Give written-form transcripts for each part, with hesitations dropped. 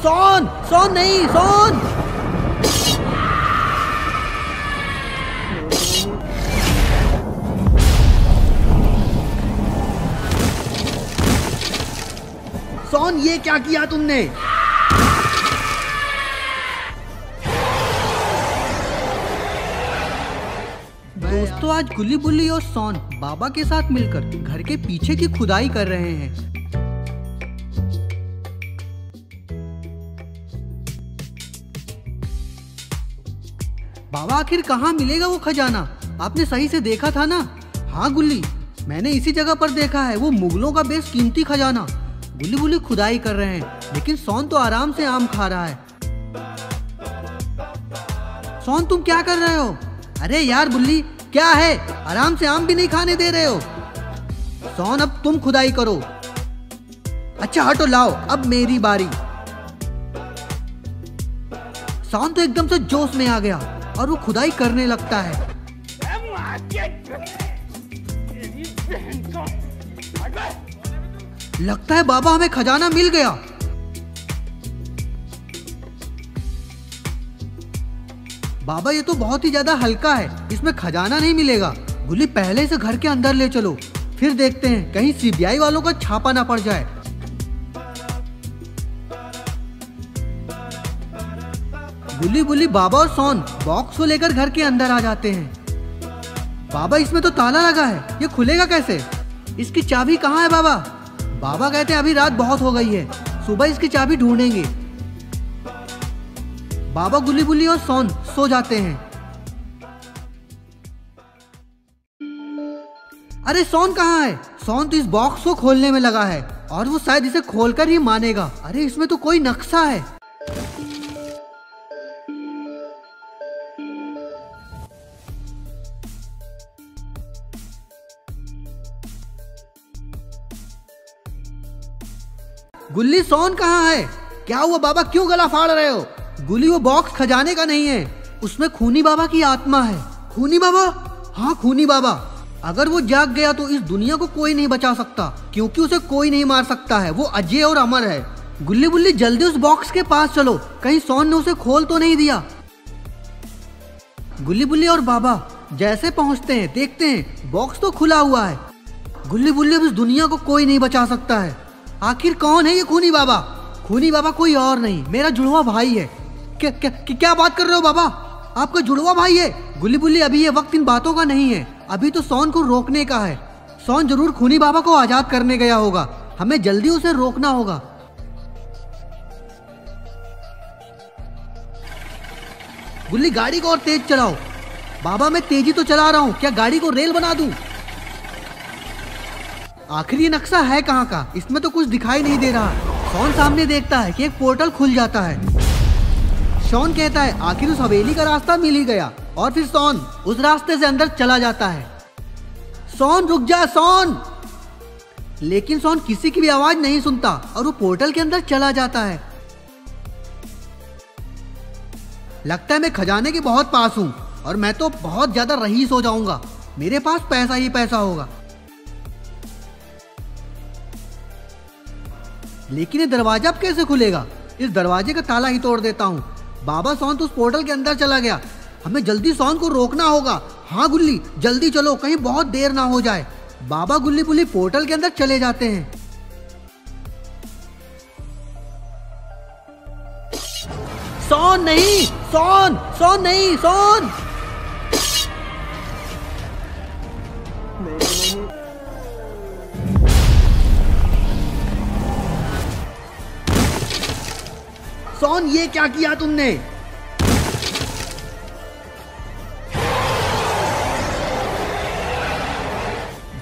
सोन सोन नहीं, सोन। सोन, ये क्या किया तुमने? दोस्तों, आज गुल्ली बुल्ली और सोन बाबा के साथ मिलकर घर के पीछे की खुदाई कर रहे हैं। बाबा, आखिर कहाँ मिलेगा वो खजाना? आपने सही से देखा था ना? हाँ गुल्ली, मैंने इसी जगह पर देखा है, वो मुगलों का बेस कीमती खजाना। गुल्ली बुल्ली खुदाई कर रहे हैं, लेकिन सोन तो आराम से आम खा रहा है। सोन, तुम क्या कर रहे हो? अरे यार बुल्ली, क्या है? आराम से आम भी नहीं खाने दे रहे हो। सोन, अब तुम खुदाई करो। अच्छा हटो, लाओ, अब मेरी बारी। सोन तो एकदम से जोश में आ गया और वो खुदाई करने लगता है। लगता है बाबा, हमें खजाना मिल गया। बाबा, ये तो बहुत ही ज्यादा हल्का है, इसमें खजाना नहीं मिलेगा। गुल्ली, पहले से घर के अंदर ले चलो, फिर देखते हैं कहीं सीबीआई वालों का छापा ना पड़ जाए। गुल्ली बुल्ली, बाबा और सोन बॉक्स को लेकर घर के अंदर आ जाते हैं। बाबा, इसमें तो ताला लगा है, ये खुलेगा कैसे? इसकी चाबी कहाँ है बाबा? बाबा कहते हैं अभी रात बहुत हो गई है, सुबह इसकी चाबी ढूंढेंगे। बाबा, गुल्ली बुल्ली और सोन सो जाते हैं। अरे सोन कहाँ है? सोन तो इस बॉक्स को खोलने में लगा है और वो शायद इसे खोलकर ही मानेगा। अरे इसमें तो कोई नक्शा है। गुल्ली, सोन कहाँ है? क्या हुआ बाबा, क्यों गला फाड़ रहे हो? गुल्ली, वो बॉक्स खजाने का नहीं है, उसमें खूनी बाबा की आत्मा है। खूनी बाबा? हाँ, खूनी बाबा। अगर वो जाग गया तो इस दुनिया को कोई नहीं बचा सकता, क्योंकि उसे कोई नहीं मार सकता है, वो अजय और अमर है। गुल्ली बुल्ली, जल्दी उस बॉक्स के पास चलो, कहीं सोन ने उसे खोल तो नहीं दिया। गुल्ली बुल्ली और बाबा जैसे पहुंचते हैं, देखते हैं बॉक्स तो खुला हुआ है। गुल्ली बुल्ली, अब इस दुनिया को कोई नहीं बचा सकता है। आखिर कौन है ये खूनी बाबा? खूनी बाबा कोई और नहीं, मेरा जुड़वा भाई है। क्या बात कर रहे हो बाबा? आपका जुड़वा भाई है? गुल्ली बुल्ली, अभी ये वक्त इन बातों का नहीं है, अभी तो सोन को रोकने का है। सोन जरूर खूनी बाबा को आजाद करने गया होगा, हमें जल्दी उसे रोकना होगा। गुल्ली, गाड़ी को और तेज चलाओ। बाबा, मैं तेजी तो चला रहा हूँ, क्या गाड़ी को रेल बना दूं? आखिर ये नक्शा है कहाँ का? इसमें तो कुछ दिखाई नहीं दे रहा। सोन सामने देखता है कि एक पोर्टल खुल जाता है। सोन कहता है आखिर उस हवेली का रास्ता मिल ही गया, और फिर सोन उस रास्ते से अंदर चला जाता है। सोन, रुक जा सोन। लेकिन सोन किसी की भी आवाज नहीं सुनता और वो पोर्टल के अंदर चला जाता है। लगता है मैं खजाने के बहुत पास हूँ और मैं तो बहुत ज्यादा रईस हो जाऊंगा, मेरे पास पैसा ही पैसा होगा। लेकिन ये दरवाजा अब कैसे खुलेगा? इस दरवाजे का ताला ही तोड़ देता हूँ। बाबा, सोन तो उस पोर्टल के अंदर चला गया, हमें जल्दी सोन को रोकना होगा। हाँ गुल्ली, जल्दी चलो, कहीं बहुत देर ना हो जाए। बाबा गुल्ली बुल्ली पोर्टल के अंदर चले जाते हैं। सोन नहीं, सोन, सोन नहीं, सोन। सोन, ये क्या किया तुमने?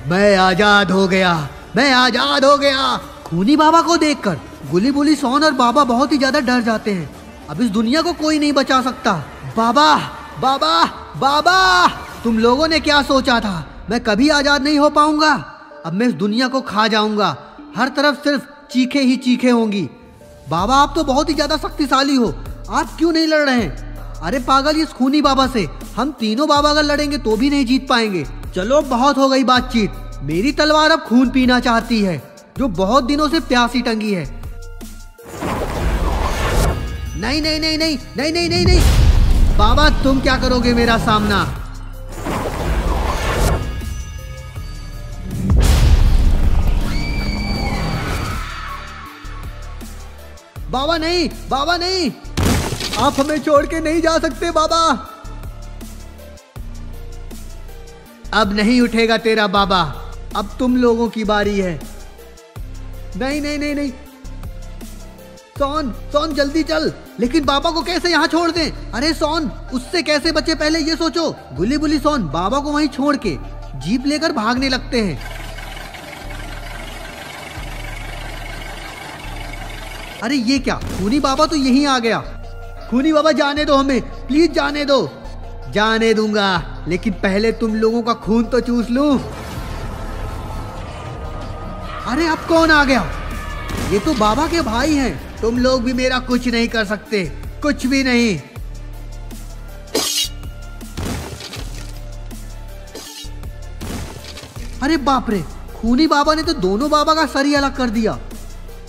मैं आजाद हो गया, मैं आजाद हो गया। खूनी बाबा को देखकर गुल्ली बुल्ली, सोन और बाबा बहुत ही ज्यादा डर जाते हैं। अब इस दुनिया को कोई नहीं बचा सकता। बाबा, बाबा, बाबा, तुम लोगों ने क्या सोचा था? मैं कभी आजाद नहीं हो पाऊंगा। अब मैं इस दुनिया को खा जाऊंगा, हर तरफ सिर्फ चीखे ही चीखे होंगी। बाबा, आप तो बहुत ही ज्यादा शक्तिशाली हो, आप क्यों नहीं लड़ रहे हैं? अरे पागल, इस खूनी बाबा से हम तीनों बाबा अगर लड़ेंगे तो भी नहीं जीत पाएंगे। चलो, बहुत हो गई बातचीत, मेरी तलवार अब खून पीना चाहती है, जो बहुत दिनों से प्यासी टंगी है। नहीं नहीं नहीं नहीं नहीं नहीं नहीं नहीं। बाबा तुम क्या करोगे मेरा सामना? बाबा नहीं, बाबा नहीं, आप हमें छोड़ के नहीं जा सकते बाबा। अब नहीं उठेगा तेरा बाबा, अब तुम लोगों की बारी है। नहीं नहीं नहीं नहीं, सोन सोन जल्दी चल। लेकिन बाबा को कैसे यहाँ छोड़ दें? अरे सोन, उससे कैसे बचे पहले ये सोचो। गुली बुली सोन बाबा को वहीं छोड़ के जीप लेकर भागने लगते हैं। अरे ये क्या, खूनी बाबा तो यहीं आ गया। खूनी बाबा जाने दो हमें, प्लीज जाने दो। जाने दूंगा, लेकिन पहले तुम लोगों का खून तो चूस लूं। अरे अब कौन आ गया? ये तो बाबा के भाई हैं। तुम लोग भी मेरा कुछ नहीं कर सकते, कुछ भी नहीं। अरे बाप रे, खूनी बाबा ने तो दोनों बाबा का सर ही अलग कर दिया।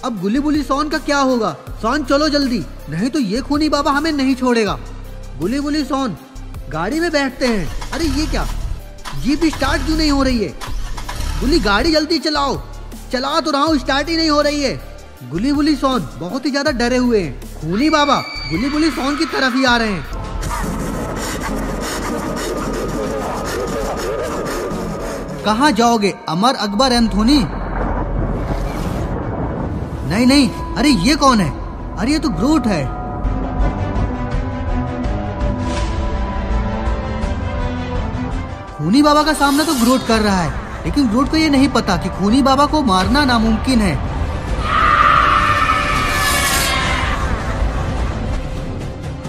अब गुली बुली सोन का क्या होगा? सोन चलो जल्दी, नहीं तो ये खूनी बाबा हमें नहीं छोड़ेगा। गुली बुली सोन गाड़ी में बैठते हैं। अरे ये क्या, जीप स्टार्ट क्यों नहीं हो रही है? गुली गाड़ी जल्दी चलाओ। चला तो रहा हूँ, स्टार्ट ही नहीं हो रही है। गुली बुली सोन बहुत ही ज्यादा डरे हुए हैं। खूनी बाबा गुली बुली सोन की तरफ ही आ रहे हैं। कहाँ जाओगे अमर अकबर एंथोनी? नहीं नहीं, अरे ये कौन है? अरे ये तो ग्रूट है। खूनी बाबा का सामना तो ग्रूट कर रहा है, लेकिन ग्रूट को ये नहीं पता कि खूनी बाबा को मारना नामुमकिन है।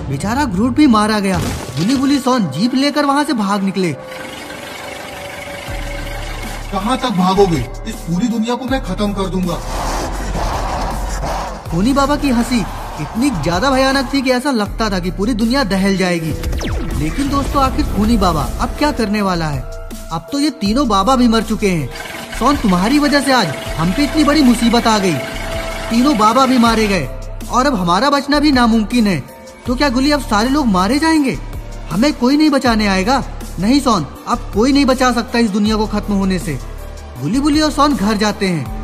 बेचारा ग्रूट भी मारा गया। गुली बुली सोन जीप लेकर वहां से भाग निकले। कहाँ तक भागोगे? इस पूरी दुनिया को मैं खत्म कर दूंगा। खूनी बाबा की हंसी इतनी ज्यादा भयानक थी कि ऐसा लगता था कि पूरी दुनिया दहल जाएगी। लेकिन दोस्तों आखिर खूनी बाबा अब क्या करने वाला है? अब तो ये तीनों बाबा भी मर चुके हैं। सोन तुम्हारी वजह से आज हम पे इतनी बड़ी मुसीबत आ गई। तीनों बाबा भी मारे गए और अब हमारा बचना भी नामुमकिन है। तो क्या गुली अब सारे लोग मारे जाएंगे? हमें कोई नहीं बचाने आएगा? नहीं सोन, अब कोई नहीं बचा सकता इस दुनिया को खत्म होने से। गुली बुली और सोन घर जाते हैं।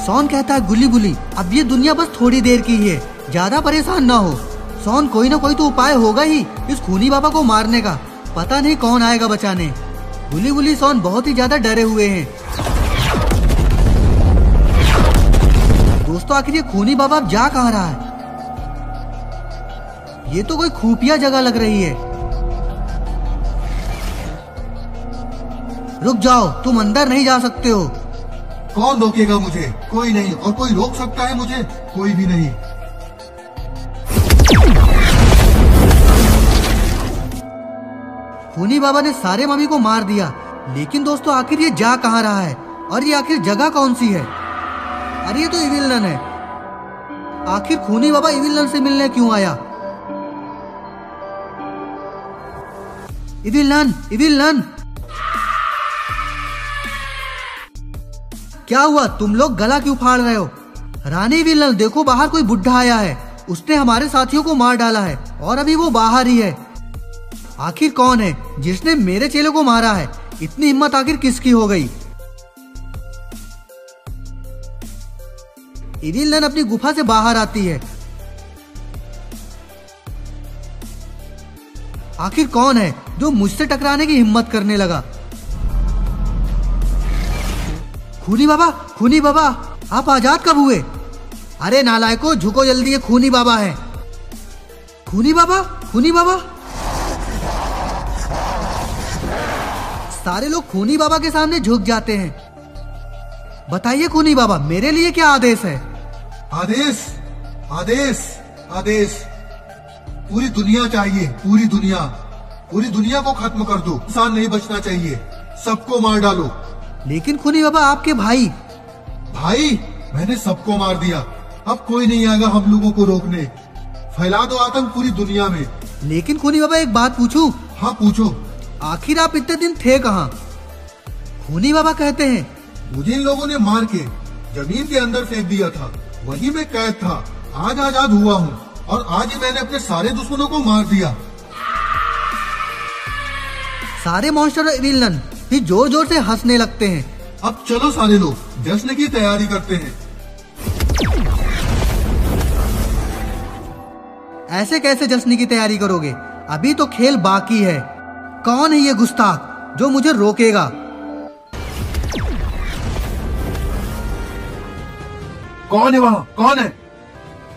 सोन कहता है गुली बुली अब ये दुनिया बस थोड़ी देर की ही है, ज्यादा परेशान ना हो। सोन कोई ना कोई तो उपाय होगा ही इस खूनी बाबा को मारने का, पता नहीं कौन आएगा बचाने। गुली बुली सोन बहुत ही ज्यादा डरे हुए हैं। दोस्तों आखिर ये खूनी बाबा अब जा कहाँ रहा है? ये तो कोई खुफिया जगह लग रही है। रुक जाओ, तुम अंदर नहीं जा सकते हो। कौन रोकेगा मुझे? कोई नहीं। और कोई रोक सकता है मुझे? कोई भी नहीं। खूनी बाबा ने सारे मम्मी को मार दिया। लेकिन दोस्तों आखिर ये जा कहाँ रहा है और ये आखिर जगह कौन सी है? अरे ये तो इविल नन है। आखिर खूनी बाबा इविल नन से मिलने क्यों आया? इविल नन, इविल नन, क्या हुआ? तुम लोग गला क्यों फाड़ रहे हो? रानी इविल नन देखो, बाहर कोई बुढ़ा आया है। उसने हमारे साथियों को मार डाला है और अभी वो बाहर ही है। आखिर कौन है जिसने मेरे चेले को मारा है? इतनी हिम्मत आखिर किसकी हो गई? इविल नन अपनी गुफा से बाहर आती है। आखिर कौन है जो मुझसे टकराने की हिम्मत करने लगा? खूनी बाबा, खूनी बाबा, आप आजाद कब हुए? अरे नालायको, झुको जल्दी, ये खूनी बाबा है। खूनी बाबा, खूनी बाबा। सारे लोग खूनी बाबा के सामने झुक जाते हैं। बताइए खूनी बाबा, मेरे लिए क्या आदेश है? आदेश, आदेश, आदेश। पूरी दुनिया चाहिए, पूरी दुनिया। पूरी दुनिया को खत्म कर दो। इंसान नहीं बचना चाहिए, सबको मार डालो। लेकिन खूनी बाबा आपके भाई। भाई, मैंने सबको मार दिया। अब कोई नहीं आएगा हम लोगों को रोकने। फैला दो आतंक पूरी दुनिया में। लेकिन खूनी बाबा एक बात पूछूं? हाँ पूछो। आखिर आप इतने दिन थे कहाँ? खूनी बाबा कहते हैं मुझे इन लोगों ने मार के जमीन के अंदर फेंक दिया था, वहीं मैं कैद था। आज आजाद हुआ हूँ और आज ही मैंने अपने सारे दुश्मनों को मार दिया। सारे मॉन्स्टर और विलन भी जोर जोर से हंसने लगते हैं। अब चलो सारे लोग जश्न की तैयारी करते हैं। ऐसे कैसे जश्न की तैयारी करोगे? अभी तो खेल बाकी है। कौन है ये गुस्ताख जो मुझे रोकेगा? कौन है वहाँ? कौन है?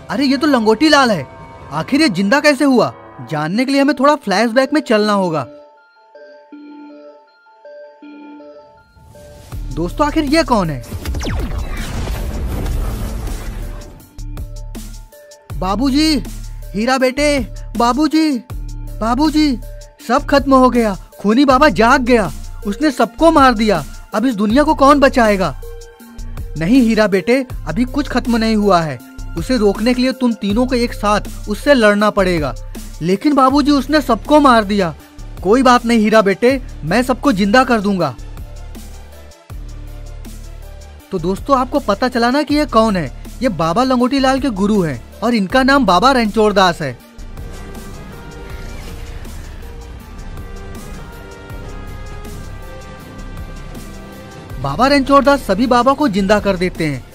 अरे ये तो लंगोटी लाल है। आखिर ये जिंदा कैसे हुआ? जानने के लिए हमें थोड़ा फ्लैशबैक में चलना होगा। दोस्तों आखिर ये कौन है? बाबूजी, हीरा बेटे, बाबूजी, बाबूजी, सब खत्म हो गया। खूनी बाबा जाग गया। उसने सबको मार दिया। अब इस दुनिया को कौन बचाएगा? नहीं हीरा बेटे, अभी कुछ खत्म नहीं हुआ है। उसे रोकने के लिए तुम तीनों को एक साथ उससे लड़ना पड़ेगा। लेकिन बाबूजी, उसने सबको मार दिया। कोई बात नहीं हीरा बेटे, मैं सबको जिंदा कर दूंगा। तो दोस्तों आपको पता चला ना कि ये कौन है? ये बाबा लंगोटी लाल के गुरु हैं और इनका नाम बाबा रणछोड़ दास है। बाबा रणछोड़ दास सभी बाबा को जिंदा कर देते हैं।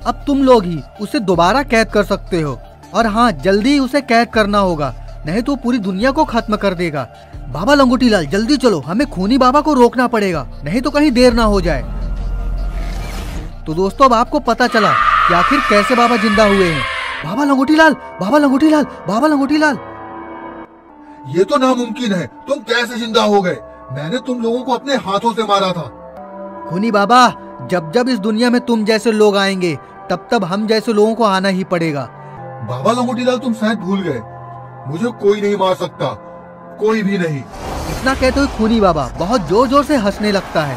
अब तुम लोग ही उसे दोबारा कैद कर सकते हो। और हाँ, जल्दी ही उसे कैद करना होगा, नहीं तो पूरी दुनिया को खत्म कर देगा। बाबा लंगोटी लाल जल्दी चलो, हमें खूनी बाबा को रोकना पड़ेगा, नहीं तो कहीं देर ना हो जाए। तो दोस्तों अब आपको पता चला कि आखिर कैसे बाबा जिंदा हुए हैं। बाबा लंगोटी लाल, बाबा लंगोटी लाल, बाबा लंगोटी लाल। ये तो नामुमकिन है। तुम कैसे जिंदा हो गए? मैंने तुम लोगों को अपने हाथों से मारा था। खूनी बाबा, जब जब इस दुनिया में तुम जैसे लोग आएंगे तब तब हम जैसे लोगों को आना ही पड़ेगा। बाबा लंगोटी लाल, तुम शायद भूल गए, मुझे कोई नहीं मार सकता, कोई भी नहीं। इतना कहते हुए खूनी बाबा बहुत जोर जोर से हंसने लगता है।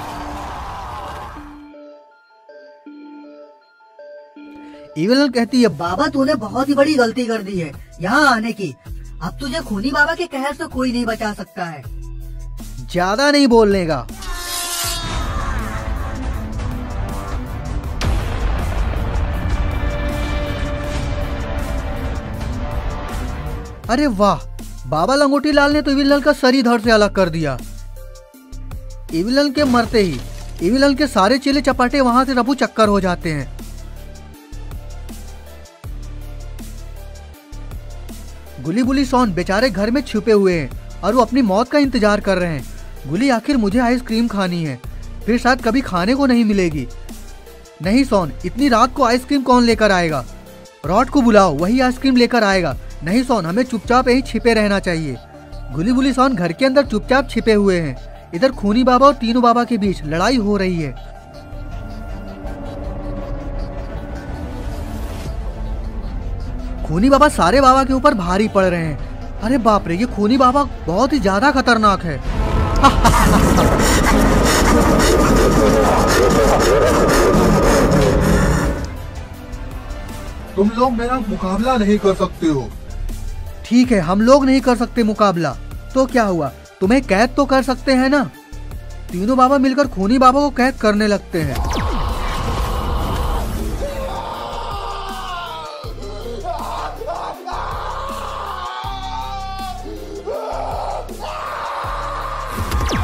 इविल कहती है, बाबा तूने बहुत ही बड़ी गलती कर दी है यहाँ आने की। अब तुझे खूनी बाबा के कहर से कोई नहीं बचा सकता है। ज्यादा नहीं बोलने का। अरे वाह, बाबा लंगोटी लाल ने तो इविल का सर ही धड़ से अलग कर दिया। इविल के मरते ही इविल के सारे चेले चपाटे वहां से रफू चक्कर हो जाते हैं। गुली बुली सोन बेचारे घर में छुपे हुए हैं और वो अपनी मौत का इंतजार कर रहे हैं। गुली, आखिर मुझे आइसक्रीम खानी है, फिर शायद कभी खाने को नहीं मिलेगी। नहीं सोन, इतनी रात को आइसक्रीम कौन लेकर आएगा? रॉड को बुलाओ, वही आइसक्रीम लेकर आएगा। नहीं सोन, हमें चुपचाप यहीं छिपे रहना चाहिए। गुली बुली सोन घर के अंदर चुपचाप छिपे हुए हैं। इधर खूनी बाबा और तीनों बाबा के बीच लड़ाई हो रही है। खूनी बाबा सारे बाबा के ऊपर भारी पड़ रहे हैं। अरे बाप रे, ये खूनी बाबा बहुत ही ज्यादा खतरनाक है। तुम लोग मेरा मुकाबला नहीं कर सकते हो। ठीक है, हम लोग नहीं कर सकते मुकाबला, तो क्या हुआ? तुम्हें कैद तो कर सकते हैं ना। तीनों बाबा मिलकर खूनी बाबा को कैद करने लगते हैं।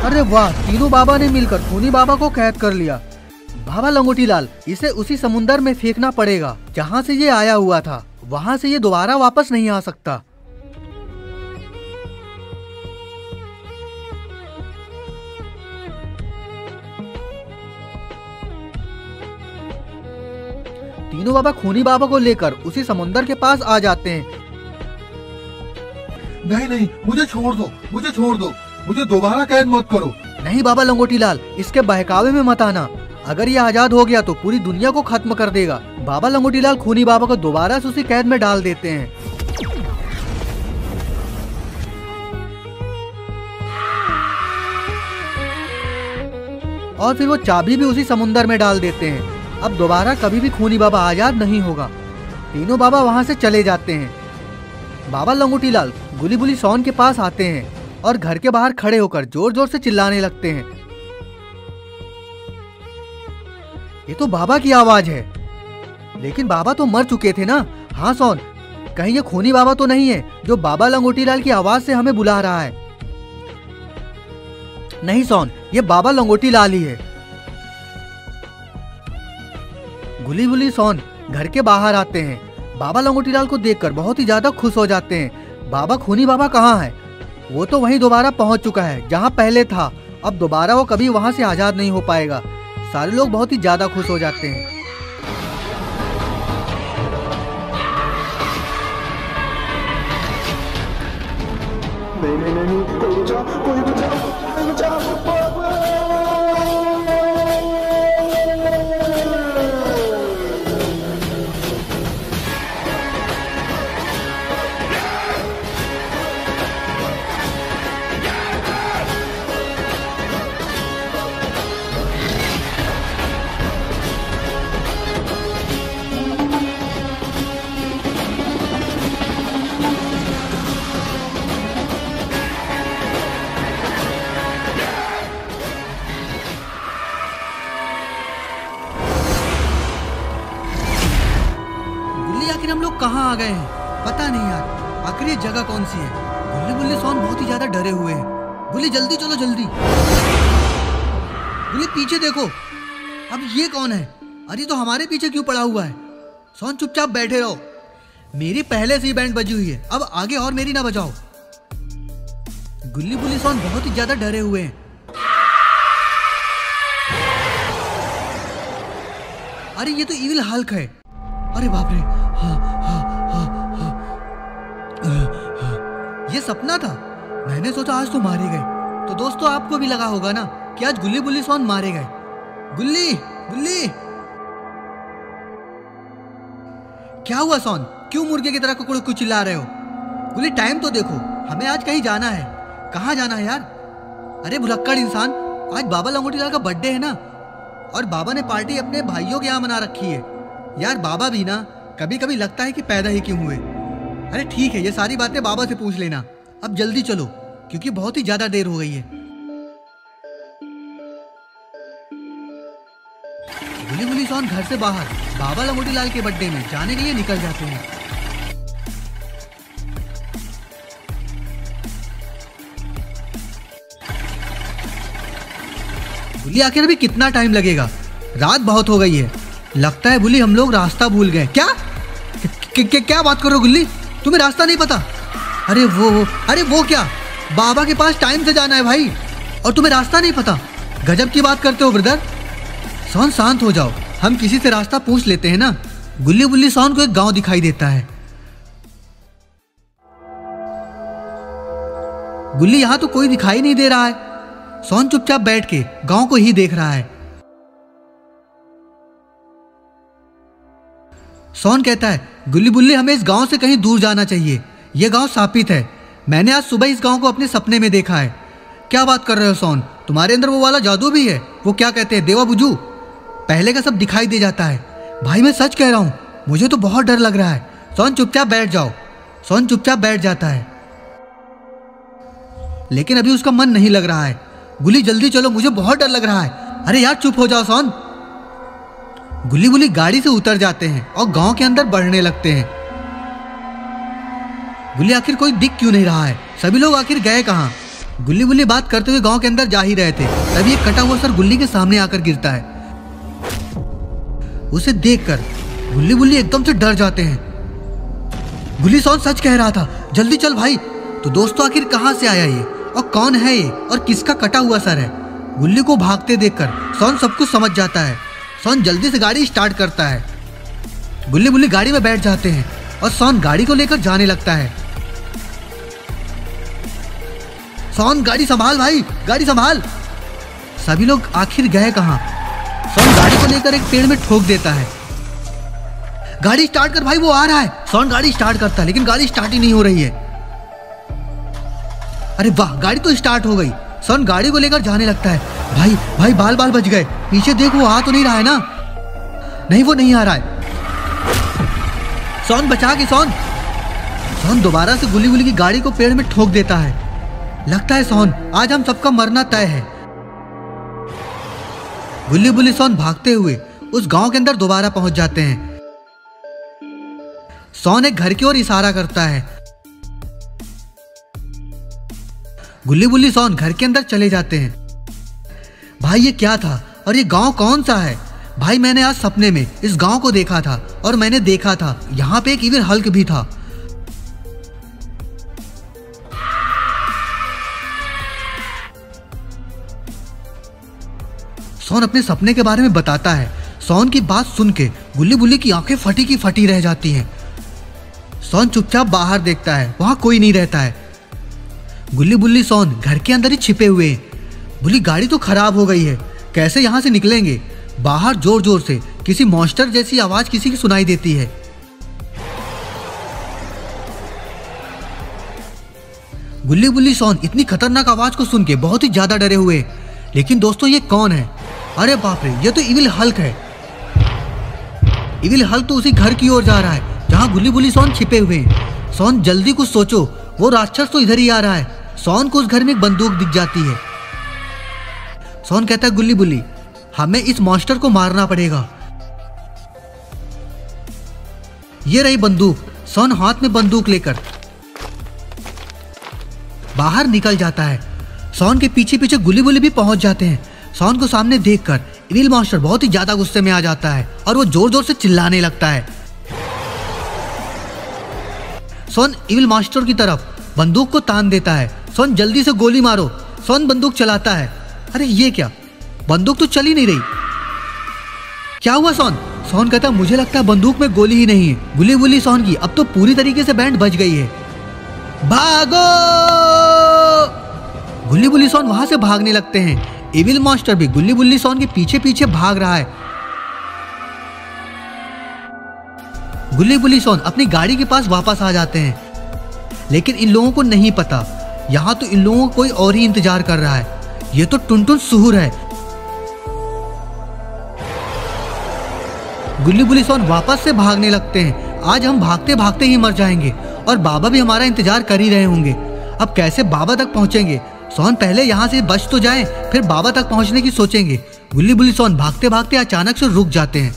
अरे वाह, तीनों बाबा ने मिलकर खूनी बाबा को कैद कर लिया। बाबा लंगोटी लाल, इसे उसी समुंदर में फेंकना पड़ेगा जहाँ से ये आया हुआ था। वहाँ से ये दोबारा वापस नहीं आ सकता। तीनों बाबा खूनी बाबा को लेकर उसी समुंदर के पास आ जाते हैं। नहीं नहीं, मुझे छोड़ दो, मुझे छोड़ दो, मुझे दोबारा कैद मत करो। नहीं बाबा लंगोटी लाल, इसके बहकावे में मत आना। अगर ये आजाद हो गया तो पूरी दुनिया को खत्म कर देगा। बाबा लंगोटी लाल खूनी बाबा को दोबारा से उसी कैद में डाल देते हैं। और फिर वो चाबी भी उसी समुंदर में डाल देते हैं। अब दोबारा कभी भी खूनी बाबा आजाद नहीं होगा। तीनों बाबा वहां से चले जाते हैं। बाबा लंगोटी लाल गुली बुली सोन के पास आते हैं और घर के बाहर खड़े होकर जोर जोर से चिल्लाने लगते हैं। ये तो बाबा की आवाज है। लेकिन बाबा तो मर चुके थे ना। हाँ सोन, कहीं ये खूनी बाबा तो नहीं है जो बाबा लंगोटी लाल की आवाज से हमें बुला रहा है? नहीं सोन, ये बाबा लंगोटी लाल ही है। गुली बुली सोन घर के बाहर आते हैं। बाबा लंगोटी लाल को देखकर बहुत ही ज्यादा खुश हो जाते हैं। बाबा खूनी बाबा कहाँ है? वो तो वहीं दोबारा पहुंच चुका है जहां पहले था। अब दोबारा वो कभी वहां से आजाद नहीं हो पाएगा। सारे लोग बहुत ही ज्यादा खुश हो जाते हैं। नहीं, कोई बचाओ, कोई बचाओ, कोई बचाओ। आखिर हम लोग कहाँ आ गए हैं? पता नहीं यार, आखिर ये जगह कौन सी है? गुल्ली बुल्ली सोन बहुत ही ज्यादा डरे हुए हैं। गुल्ली जल्दी चलो जल्दी। गुल्ली पीछे देखो, अब ये कौन है? अरे तो हमारे पीछे क्यों पड़ा हुआ है? सोन चुपचाप बैठे रहो। मेरी पहले से ही बैंड बजी हुई है, अब आगे और मेरी ना बजाओ। गुल्ली बुल्ली सोन बहुत ही ज्यादा डरे हुए हैं। अरे ये तो इविल हल्क है। अरे बाप रे, ये सपना था। मैंने सोचा आज तो मारे गए। तो दोस्तों आपको भी लगा होगा ना कि आज गुल्ली बुल्ली सोन मारे गए। गुल्ली गुल्ली, क्या हुआ सोन? क्यों मुर्गे की तरह कुकड़ू चिल्ला रहे हो? गुल्ली टाइम तो देखो, हमें आज कहीं जाना है। कहाँ जाना है यार? अरे भुलक्कड़ इंसान, आज बाबा लंगोटी लाल का बर्थडे है ना, और बाबा ने पार्टी अपने भाइयों के यहाँ मना रखी है। यार बाबा भी ना कभी कभी लगता है कि पैदा ही क्यों हुए। अरे ठीक है, ये सारी बातें बाबा से पूछ लेना। अब जल्दी चलो क्योंकि बहुत ही ज्यादा देर हो गई है। गुली गुली सोन घर से बाहर बाबा लंगोटी लाल के बर्थडे में जाने के लिए निकल जाते हैं। बुली आखिर अभी कितना टाइम लगेगा? रात बहुत हो गई है। लगता है बुली हम लोग रास्ता भूल गए। क्या क्या बात कर रहे हो गुल्ली? तुम्हें रास्ता नहीं पता? अरे वो क्या? बाबा के पास टाइम से जाना है भाई, और तुम्हें रास्ता नहीं पता? गजब की बात करते हो ब्रदर। सोन शांत हो जाओ, हम किसी से रास्ता पूछ लेते हैं ना। गुल्ली बुल्ली सोन को एक गांव दिखाई देता है। गुल्ली यहाँ तो कोई दिखाई नहीं दे रहा है। सोन चुपचाप बैठ के गांव को ही देख रहा है। सोन कहता है गुल्ली बुल्ली हमें इस गांव से कहीं दूर जाना चाहिए। यह गांव शापित है। मैंने आज सुबह इस गांव को अपने सपने में देखा है। क्या बात कर रहे हो सोन? तुम्हारे अंदर वो वाला जादू भी है? वो क्या कहते हैं, देवा बुजू? पहले का सब दिखाई दे जाता है। भाई मैं सच कह रहा हूँ, मुझे तो बहुत डर लग रहा है। सोन चुपचाप बैठ जाओ। सोन चुपचाप बैठ जाता है, लेकिन अभी उसका मन नहीं लग रहा है। गुल्ली जल्दी चलो, मुझे बहुत डर लग रहा है। अरे यार चुप हो जाओ सोन। गुल्ली बुल्ली गाड़ी से उतर जाते हैं और गांव के अंदर बढ़ने लगते हैं। गुल्ली आखिर कोई दिख क्यों नहीं रहा है? सभी लोग आखिर गए कहाँ? गुल्ली बुल्ली बात करते हुए गांव के अंदर जा ही रहे थे, तभी एक कटा हुआ सर गुल्ली के सामने आकर गिरता है। उसे देखकर गुल्ली बुल्ली एकदम से डर जाते हैं। गुल्ली सोन सच कह रहा था, जल्दी चल भाई। तो दोस्तों आखिर कहाँ से आया ये, और कौन है ये, और किसका कटा हुआ सर है? गुल्ली को भागते देखकर सोन सब कुछ समझ जाता है। सोन जल्दी से गाड़ी स्टार्ट करता है। गुल्ली बुल्ली गाड़ी में बैठ जाते हैं और सोन गाड़ी को लेकर जाने लगता है। सोन गाड़ी संभाल भाई, गाड़ी संभाल। सभी लोग आखिर गए कहाँ? सोन गाड़ी को लेकर एक पेड़ में ठोक देता है। गाड़ी स्टार्ट कर भाई, वो आ रहा है। सोन गाड़ी स्टार्ट करता है, लेकिन गाड़ी स्टार्ट ही नहीं हो रही है। अरे वाह, गाड़ी तो स्टार्ट हो गई। सोन गाड़ी को लेकर जाने लगता है। भाई भाई बाल बाल बच गए। पीछे देख, वो आ तो नहीं रहा है ना? नहीं, वो नहीं आ रहा है। सोन बचा के सोन। सोन दोबारा से गुल्ली गुल्ली की गाड़ी को पेड़ में ठोक देता है। लगता है सोन आज हम सबका मरना तय है। गुल्ली बुल्ली सोन भागते हुए उस गांव के अंदर दोबारा पहुंच जाते हैं। सोन एक घर की ओर इशारा करता है। गुल्ली बुल्ली सोन घर के अंदर चले जाते हैं। भाई ये क्या था और ये गांव कौन सा है? भाई मैंने आज सपने में इस गांव को देखा था और मैंने देखा था यहाँ पे एक इविल हल्क भी था। सोन अपने सपने के बारे में बताता है। सोन की बात सुन के गुल्ली बुल्ली की आंखें फटी की फटी रह जाती हैं। सोन चुपचाप बाहर देखता है, वहां कोई नहीं रहता है। गुल्ली बुल्ली सोन घर के अंदर ही छिपे हुए हैं। बुल्ली गाड़ी तो खराब हो गई है, कैसे यहाँ से निकलेंगे? बाहर जोर जोर से किसी मॉन्स्टर जैसी आवाज किसी की सुनाई देती है। गुल्ली बुल्ली सोन इतनी खतरनाक आवाज को सुन के बहुत ही ज्यादा डरे हुए। लेकिन दोस्तों ये कौन है? अरे बाप रे, ये तो इविल हल्क है। इविल हल्क तो उसी घर की ओर जा रहा है जहां गुल्ली बुल्ली सोन छिपे हुए हैं। सोन जल्दी कुछ सोचो, वो राक्षस तो इधर ही आ रहा है। सोन को उस घर में एक बंदूक दिख जाती है। सोन कहता है गुल्ली बुल्ली हमें इस मॉन्स्टर को मारना पड़ेगा। ये रही बंदूक। सोन हाथ में बंदूक लेकर बाहर निकल जाता है। सोन के पीछे पीछे गुल्ली बुल्ली भी पहुंच जाते हैं। सोन को सामने देखकर इविल मॉन्स्टर बहुत ही ज्यादा गुस्से में आ जाता है और वो जोर जोर से चिल्लाने लगता है। सोन इविल मॉन्स्टर की तरफ बंदूक को तान देता है। सोन जल्दी से गोली मारो। सोन बंदूक चलाता है। अरे ये क्या, बंदूक तो चल ही नहीं रही। क्या हुआ सोन? सोन कहता मुझे लगता है बंदूक में गोली ही नहीं है। गुल्ली बुल्ली सोन की अब तो पूरी तरीके से बैंड बज गई है। भागो! गुल्ली बुल्ली सोन वहां से भागने लगते हैं। इविल मॉन्स्टर भी गुल्ली बुल्ली सोन के पीछे पीछे भाग रहा है। गुल्ली बुल्ली सोन अपनी गाड़ी के पास वापस आ जाते हैं। लेकिन इन लोगों को नहीं पता यहाँ तो इन लोगों को कोई और ही इंतजार कर रहा है। ये तो टुनटुन सुहुर है। गुल्ली बुल्ली सोन वापस से भागने लगते हैं। आज हम भागते भागते ही मर जाएंगे और बाबा भी हमारा इंतजार कर ही रहे होंगे। अब कैसे बाबा तक पहुंचेंगे? सोन पहले यहाँ से बच तो जाए, फिर बाबा तक पहुंचने की सोचेंगे। गुल्ली बुल्ली सोन भागते भागते अचानक से रुक जाते हैं।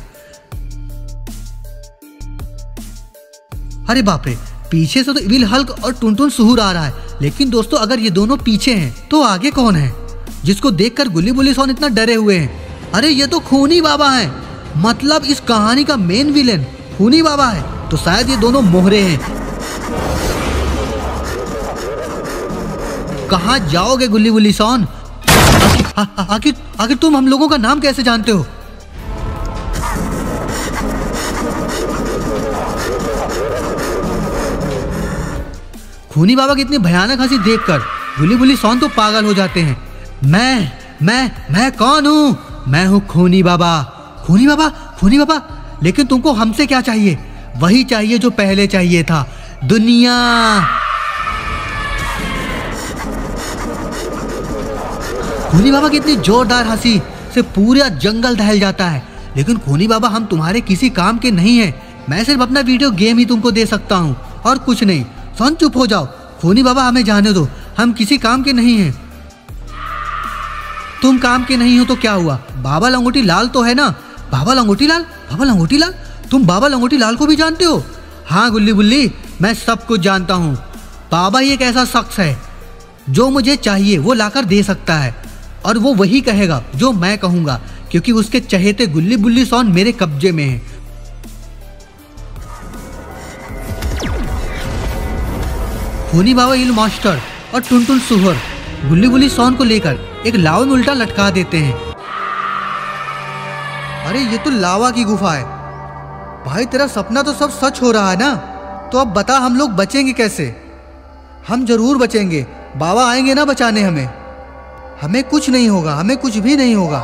अरे बाप रे, पीछे से तो इविल हल्क और टुनटुन सुहुर आ रहा है। लेकिन दोस्तों अगर ये दोनों पीछे हैं तो आगे कौन है जिसको देखकर गुल्ली बुल्ली सोन इतना डरे हुए हैं? अरे ये तो खूनी बाबा हैं। मतलब इस कहानी का मेन विलेन खूनी बाबा है। तो शायद ये दोनों मोहरे हैं। कहाँ जाओगे गुल्ली बुल्ली सोन? आखिर तुम हम लोगों का नाम कैसे जानते हो? खूनी बाबा की इतनी भयानक हंसी देखकर गुल्ली बुल्ली सोन तो पागल हो जाते हैं। मैं कौन हूँ? मैं हूँ खूनी बाबा। खूनी बाबा, खूनी बाबा, लेकिन तुमको हमसे क्या चाहिए? वही चाहिए जो पहले चाहिए था, दुनिया। खूनी बाबा की इतनी जोरदार हंसी से पूरा जंगल दहल जाता है। लेकिन खूनी बाबा हम तुम्हारे किसी काम के नहीं हैं। मैं सिर्फ अपना वीडियो गेम ही तुमको दे सकता हूँ और कुछ नहीं। सोन चुप हो जाओ। खूनी बाबा हमें जाने दो, हम किसी काम के नहीं हैं। तुम काम के नहीं हो तो क्या हुआ? बाबा लंगोटी लाल तो है ना? बाबा लंगोटी लाल? बाबा लंगोटी लाल? तुम बाबा लंगोटी लाल को भी जानते हो? हाँ गुल्ली बुल्ली, मैं सब कुछ जानता हूँ। बाबा ही एक ऐसा शख्स है जो मुझे चाहिए वो लाकर दे सकता है और वो वही कहेगा जो मैं कहूँगा, क्योंकि उसके चहेते गुल्ली बुल्ली सोन मेरे कब्जे में है। खूनी बाबा इविल मॉन्स्टर और टुनटुन सुहुर गुल्ली बुल्ली सोन को लेकर एक लावा में उल्टा लटका देते हैं। अरे ये तो लावा की गुफा है। भाई तेरा सपना तो सब सच हो रहा है ना? तो अब बता हम लोग बचेंगे कैसे? हम जरूर बचेंगे, बाबा आएंगे ना बचाने हमें। हमें कुछ नहीं होगा, हमें कुछ भी नहीं होगा।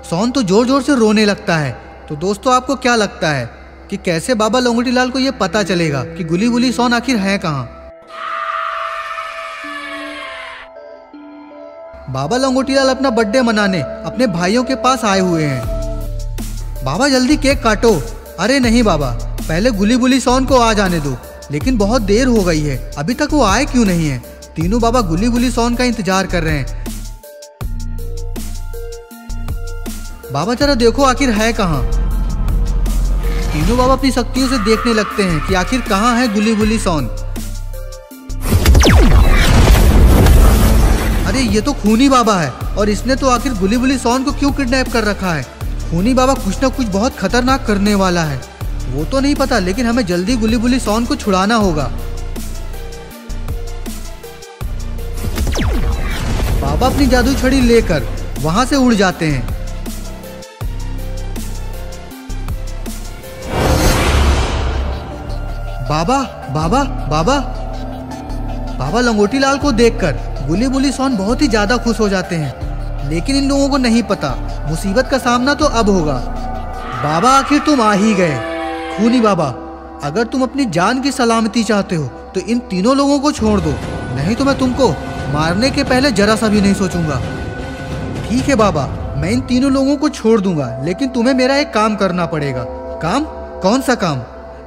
सोन तो जोर जोर से रोने लगता है। तो दोस्तों आपको क्या लगता है कि कैसे बाबा लंगोटी लाल को यह पता चलेगा कि गुल्ली बुल्ली सोन आखिर है कहाँ? बाबा लंगोटी लाल अपना बर्थडे मनाने अपने भाइयों के पास आए हुए हैं। बाबा जल्दी केक काटो। अरे नहीं बाबा, पहले गुल्ली बुल्ली सोन को आ जाने दो। लेकिन बहुत देर हो गई है, अभी तक वो आए क्यों नहीं है? तीनों बाबा गुल्ली बुल्ली सोन का इंतजार कर रहे हैं। बाबा जरा देखो आखिर है कहाँ। तीनों बाबा अपनी शक्तियों से देखने लगते हैं कि आखिर कहाँ है गुली बुली सोन। अरे ये तो खूनी बाबा है और इसने तो आखिर गुली बुली सोन को क्यों किडनैप कर रखा है। खूनी बाबा कुछ ना कुछ बहुत खतरनाक करने वाला है, वो तो नहीं पता, लेकिन हमें जल्दी गुली बुली सोन को छुड़ाना होगा। बाबा अपनी जादू छड़ी लेकर वहां से उड़ जाते हैं। बाबा बाबा बाबा बाबा लंगोटी लाल को देखकर गुली बुली सोन बहुत ही ज्यादा खुश हो जाते हैं, लेकिन इन लोगों को नहीं पता मुसीबत का सामना तो अब होगा। बाबा आखिर तुम आ ही गए। खूनी बाबा, अगर तुम अपनी जान की सलामती चाहते हो तो इन तीनों लोगों को छोड़ दो, नहीं तो मैं तुमको मारने के पहले जरा सा भी नहीं सोचूंगा। ठीक है बाबा, मैं इन तीनों लोगों को छोड़ दूंगा, लेकिन तुम्हें मेरा एक काम करना पड़ेगा। काम? कौन सा काम?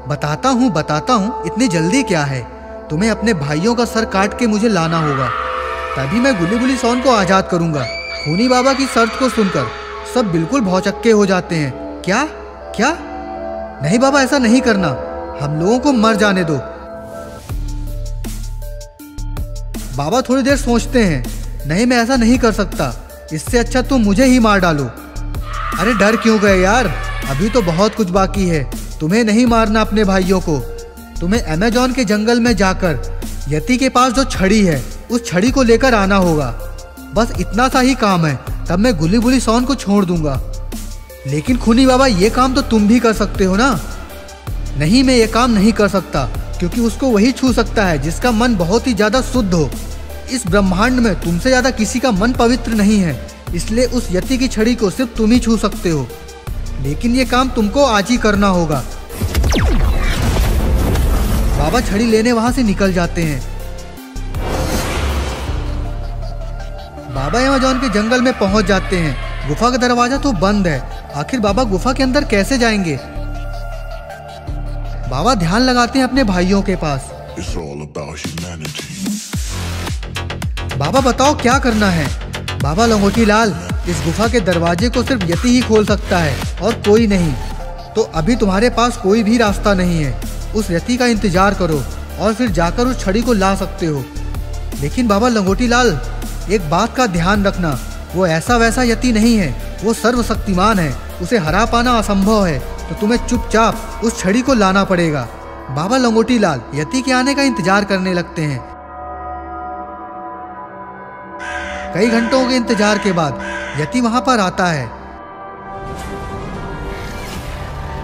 बताता हूँ, इतनी जल्दी क्या है? तुम्हें अपने भाइयों का सर काट के मुझे लाना होगा, तभी मैं गुली बुली सोन को आजाद करूंगा। खूनी बाबा की शर्त को सुनकर सब बिल्कुल भौचक्के हो जाते हैं। क्या क्या? नहीं बाबा, ऐसा नहीं करना, हम लोगों को मर जाने दो। बाबा थोड़ी देर सोचते हैं, नहीं मैं ऐसा नहीं कर सकता, इससे अच्छा तुम मुझे ही मार डालो। अरे डर क्यों गए यार, अभी तो बहुत कुछ बाकी है। तुम्हें नहीं मारना अपने भाइयों को, तुम्हें अमेजोन के जंगल में जाकर यति के पास जो छड़ी है उस छड़ी को लेकर आना होगा। बस इतना सा ही काम है, तब मैं गुली बुली सोन को छोड़ दूंगा। लेकिन खूनी बाबा, ये काम तो तुम भी कर सकते हो ना? नहीं, मैं ये काम नहीं कर सकता, क्योंकि उसको वही छू सकता है जिसका मन बहुत ही ज्यादा शुद्ध हो। इस ब्रह्मांड में तुमसे ज्यादा किसी का मन पवित्र नहीं है, इसलिए उस यति की छड़ी को सिर्फ तुम ही छू सकते हो। लेकिन ये काम तुमको आज ही करना होगा। बाबा छड़ी लेने वहां से निकल जाते हैं। बाबा अमेजोन के जंगल में पहुंच जाते हैं। गुफा का दरवाजा तो बंद है, आखिर बाबा गुफा के अंदर कैसे जाएंगे? बाबा ध्यान लगाते हैं अपने भाइयों के पास। बाबा बताओ क्या करना है? बाबा लंगोटी लाल, इस गुफा के दरवाजे को सिर्फ यति ही खोल सकता है और कोई नहीं। तो अभी तुम्हारे पास कोई भी रास्ता नहीं है, उस यति का इंतजार करो और फिर जाकर उस छड़ी को ला सकते हो। लेकिन बाबा लंगोटी लाल, एक बात का ध्यान रखना, वो ऐसा वैसा यति नहीं है, वो सर्वशक्तिमान है, उसे हरा पाना असंभव है, तो तुम्हें चुपचाप उस छड़ी को लाना पड़ेगा। बाबा लंगोटी लाल यति के आने का इंतजार करने लगते हैं। कई घंटों के इंतजार के बाद यति वहां पर आता है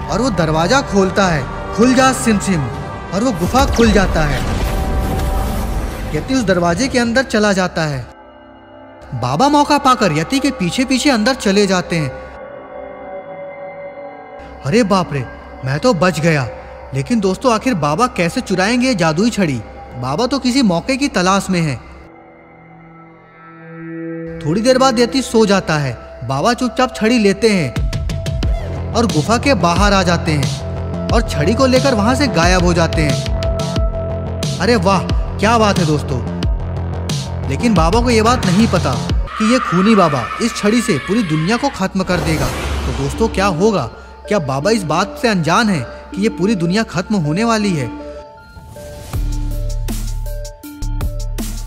और वो दरवाजा खोलता है। खुल जा सिम सिम, और वो गुफा खुल जाता है। यति उस दरवाजे के अंदर चला जाता है। बाबा मौका पाकर यति के पीछे पीछे अंदर चले जाते हैं। अरे बाप रे, मैं तो बच गया। लेकिन दोस्तों, आखिर बाबा कैसे चुराएंगे ये जादुई छड़ी? बाबा तो किसी मौके की तलाश में है। थोड़ी देर बाद यति सो जाता है। बाबा चुपचाप छड़ी लेते हैं और गुफा के बाहर आ जाते हैं और छड़ी को लेकर वहां से गायब हो जाते हैं। अरे वाह, क्या बात है दोस्तों। लेकिन बाबा को यह बात नहीं पता कि ये खूनी बाबा इस छड़ी से पूरी दुनिया को खत्म कर देगा। तो दोस्तों, क्या होगा? क्या बाबा इस बात से अनजान है कि ये पूरी दुनिया खत्म होने वाली है?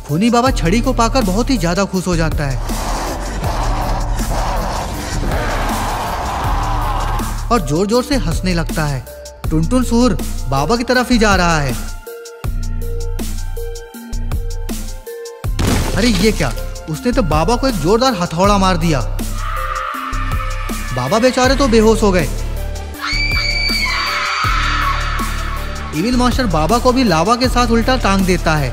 खूनी बाबा छड़ी को पाकर बहुत ही ज्यादा खुश हो जाता है और जोर जोर से हंसने लगता है। टुनटुन सूर बाबा की तरफ ही जा रहा है। अरे ये क्या, उसने तो बाबा को एक जोरदार हथौड़ा मार दिया। बाबा बेचारे तो बेहोश हो गए। इविल मॉन्स्टर बाबा को भी लावा के साथ उल्टा टांग देता है।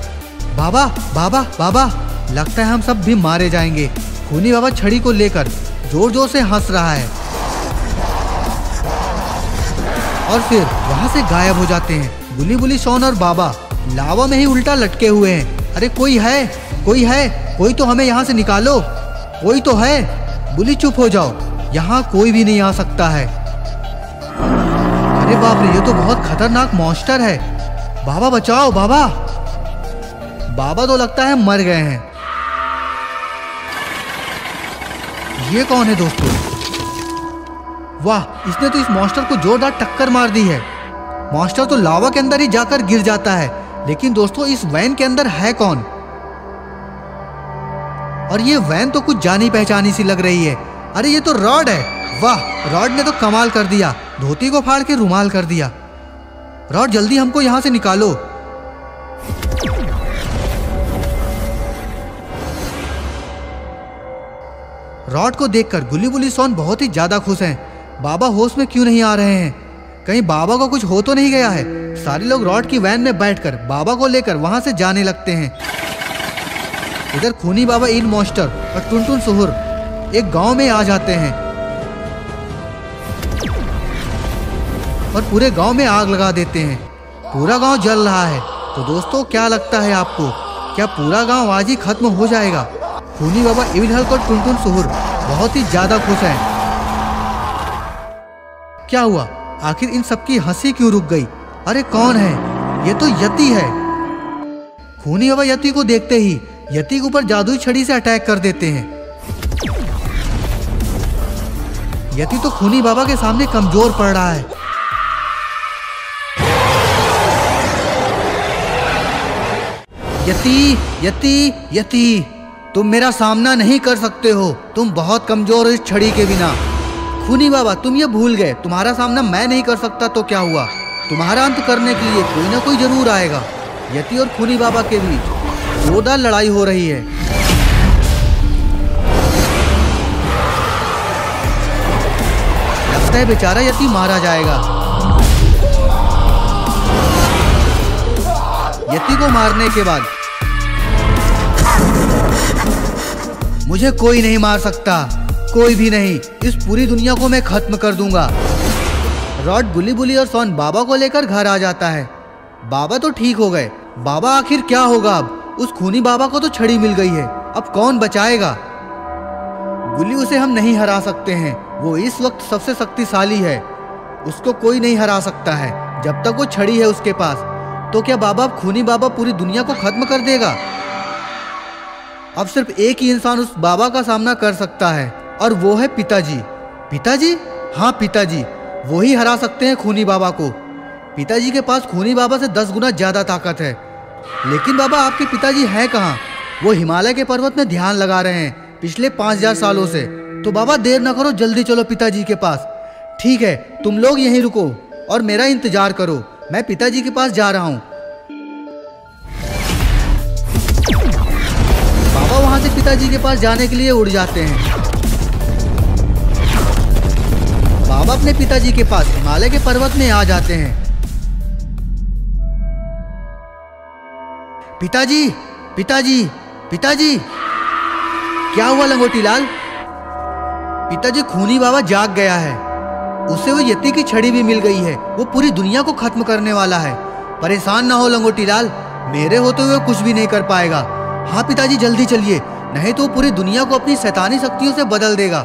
बाबा बाबा बाबा, लगता है हम सब भी मारे जाएंगे। खूनी बाबा छड़ी को लेकर जोर जोर से हंस रहा है और फिर वहां से गायब हो जाते हैं। गुली बुली सोन और बाबा लावा में ही उल्टा लटके हुए हैं। अरे कोई है, कोई है, कोई तो हमें यहाँ से निकालो, कोई तो है। बुली चुप हो जाओ, यहाँ कोई भी नहीं आ सकता है। अरे बाप रे, ये तो बहुत खतरनाक मॉन्स्टर है। बाबा बचाओ बाबा। बाबा तो लगता है मर गए हैं। ये कौन है दोस्तों? वाह, इसने तो इस मॉन्स्टर को जोरदार टक्कर मार दी है। मॉन्स्टर तो लावा के अंदर ही जाकर गिर जाता है। लेकिन दोस्तों, इस वैन के अंदर है कौन? और ये वैन तो कुछ जानी पहचानी सी लग रही है। अरे ये तो रॉड है। वाह, रॉड ने तो कमाल कर दिया, धोती को फाड़ के रुमाल कर दिया। रॉड, जल्दी हमको यहां से निकालो। रॉड को देखकर गुली बुली सोन बहुत ही ज्यादा खुश हैं। बाबा होश में क्यों नहीं आ रहे हैं? कहीं बाबा को कुछ हो तो नहीं गया है? सारे लोग रॉड की वैन में बैठकर बाबा को लेकर वहां से जाने लगते हैं। इधर खूनी बाबा, इन मॉन्स्टर और टुनटुन सुहुर एक गांव में आ जाते हैं और पूरे गांव में आग लगा देते हैं। पूरा गांव जल रहा है। तो दोस्तों, क्या लगता है आपको, क्या पूरा गांव आज ही खत्म हो जाएगा? खूनी बाबा, इविल हल्क और टुनटुन सुहुर बहुत ही ज्यादा खुश हैं। क्या हुआ? आखिर इन सबकी हंसी क्यों रुक गई? अरे कौन है? ये तो यति है। खूनी बाबा यति को देखते ही यति के ऊपर जादुई छड़ी से अटैक कर देते हैं। यति तो खूनी बाबा के सामने कमजोर पड़ रहा है। यति, यति, यति, तुम मेरा सामना नहीं कर सकते हो। तुम बहुत कमजोर हो इस छड़ी के बिना। खूनी बाबा, तुम ये भूल गए, तुम्हारा सामना मैं नहीं कर सकता तो क्या हुआ? तुम्हारा अंत करने के लिए कोई ना कोई जरूर आएगा। यति और खूनी बाबा के बीच जोरदार लड़ाई हो रही है। लगता है बेचारा यति मारा जाएगा। यति को मारने के बाद मुझे कोई नहीं मार सकता, कोई भी नहीं। इस पूरी दुनिया को मैं खत्म कर दूंगा। रॉड, गुली बुली और सोन बाबा को लेकर घर आ जाता है। बाबा तो ठीक हो गए। बाबा, आखिर क्या होगा अब? उस खूनी बाबा को तो छड़ी मिल गई है, अब कौन बचाएगा? गुली, उसे हम नहीं हरा सकते हैं। वो इस वक्त सबसे शक्तिशाली है, उसको कोई नहीं हरा सकता है जब तक वो छड़ी है उसके पास। तो क्या बाबा, खूनी बाबा पूरी दुनिया को खत्म कर देगा? अब सिर्फ एक ही इंसान उस बाबा का सामना कर सकता है और वो है पिताजी। पिताजी? हाँ, पिताजी। वो ही हरा सकते हैं खूनी बाबा को। पिताजी के पास खूनी बाबा से 10 गुना ज्यादा ताकत है। लेकिन बाबा, आपके पिताजी हैं कहाँ? वो हिमालय के पर्वत में ध्यान लगा रहे हैं पिछले 5000 सालों से। तो बाबा, देर न करो, जल्दी चलो पिताजी के पास। ठीक है, तुम लोग यहीं रुको और मेरा इंतजार करो, मैं पिताजी के पास जा रहा हूँ। बाबा वहां से पिताजी के पास जाने के लिए उड़ जाते हैं। बाबा अपने पिताजी के पास हिमालय के पर्वत में आ जाते हैं। पिताजी, पिताजी, पिताजी, क्या हुआ लंगोटी लाल? पिताजी, खूनी बाबा जाग गया है। उसे वो यति की छड़ी भी मिल गई है। वो पूरी दुनिया को खत्म करने वाला है। परेशान ना हो लंगोटी लाल, मेरे होते हुए कुछ भी नहीं कर पाएगा। हाँ पिताजी, जल्दी चलिए, नहीं तो पूरी दुनिया को अपनी शैतानी शक्तियों से बदल देगा।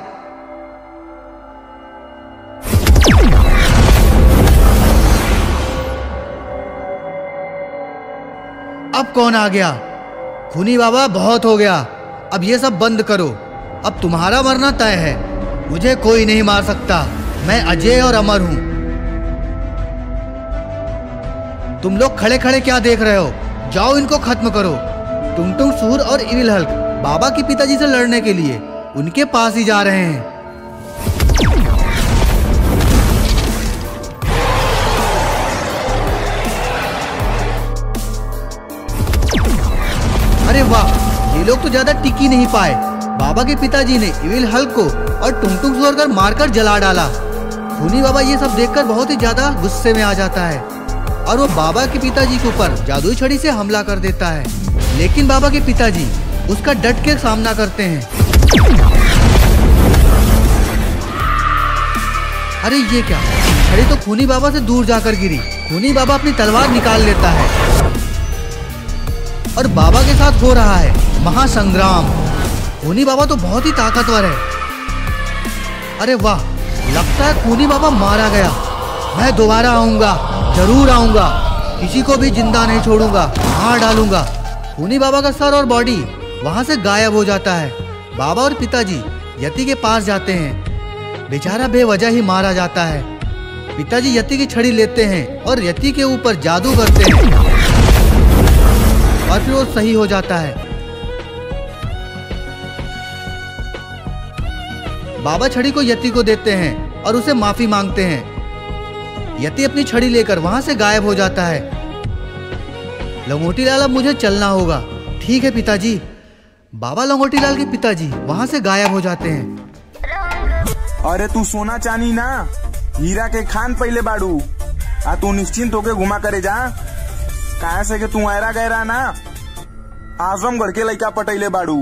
अब कौन आ गया? खूनी बाबा, बहुत हो गया, अब ये सब बंद करो। अब तुम्हारा मरना तय है, मुझे कोई नहीं मार सकता। मैं अजय और अमर हूं। तुम लोग खड़े खड़े क्या देख रहे हो? जाओ, इनको खत्म करो। टुनटुन सुहुर और इविल हल्क बाबा के पिताजी से लड़ने के लिए उनके पास ही जा रहे हैं। अरे वाह, ये लोग तो ज्यादा टिक ही नहीं पाए। बाबा के पिताजी ने इविल हल्क को और टुनटुन सुहुर कर मारकर जला डाला। खूनी बाबा ये सब देखकर बहुत ही ज्यादा गुस्से में आ जाता है और वो बाबा के पिताजी के ऊपर जादुई छड़ी से हमला कर देता है। लेकिन बाबा के पिताजी उसका डट के सामना करते हैं। अरे ये क्या? छड़ी तो खूनी बाबा से दूर जाकर गिरी। खूनी बाबा अपनी तलवार निकाल लेता है और बाबा के साथ हो रहा है महासंग्राम। खूनी बाबा तो बहुत ही ताकतवर है। अरे वाह, लगता है खूनी बाबा मारा गया। मैं दोबारा आऊंगा, जरूर आऊंगा, किसी को भी जिंदा नहीं छोड़ूंगा, मार डालूंगा। खूनी बाबा का सर और बॉडी वहां से गायब हो जाता है। बाबा और पिताजी यति के पास जाते हैं। बेचारा बेवजह ही मारा जाता है। पिताजी यति की छड़ी लेते हैं और यति के ऊपर जादू करते हैं और फिर वो सही हो जाता है। बाबा छड़ी को यति को देते हैं और उसे माफी मांगते हैं। यति अपनी छड़ी लेकर वहां से गायब हो जाता है। लंगोटी लाल, अब मुझे चलना होगा। ठीक है पिताजी। बाबा लंगोटी लाल के पिताजी वहां से गायब हो जाते हैं। अरे तू सोना चानी ना, हीरा के खान पहले बाड़ू। तू निश्चिंत होके घुमा करे जा। कहा से कि तू आयरा गहरा ना, आजमगढ़ के लड़का पटैले बाड़ू।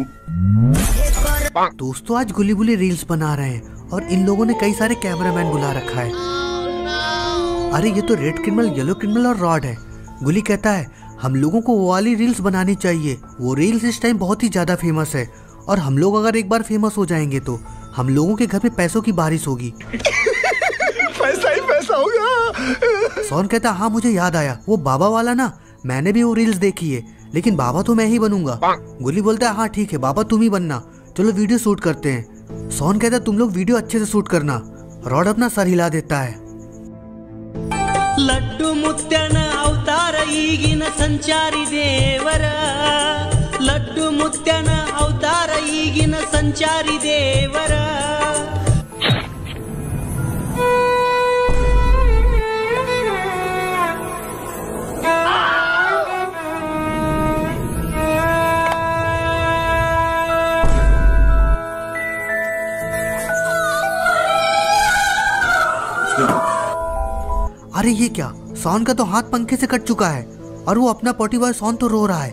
दोस्तों, आज गुली बुली रील्स बना रहे हैं और इन लोगों ने कई सारे कैमरामैन बुला रखा है। अरे ये तो रेड क्रिमिनल, येलो क्रिमिनल और रॉड है। गुली कहता है हम लोगों को वो वाली रील्स बनानी चाहिए। वो रील्स इस टाइम बहुत ही ज्यादा फेमस है और हम लोग अगर एक बार फेमस हो जाएंगे तो हम लोगों के घर पे पैसों की बारिश होगी। पैसा ही पैसा होगा। सोन कहता हाँ मुझे याद आया, वो बाबा वाला ना, मैंने भी वो रील्स देखी है, लेकिन बाबा तो मैं ही बनूंगा। गुली बोलता है हाँ ठीक है बाबा तुम ही बनना, चलो वीडियो शूट करते हैं। सोन कहता है तुम लोग वीडियो अच्छे से शूट करना। रॉड अपना सर हिला देता है। लड्डू मुत्यान अवतार ಈಗಿನ ಸಂಚಾರಿ ದೇವರ लड्डू मुत्यान अवतार ಈಗಿನ ಸಂಚಾರಿ ದೇವರ अरे ये क्या, सोन का तो हाथ पंखे से कट चुका है और वो अपना पोटी बॉय सोन तो रो रहा है।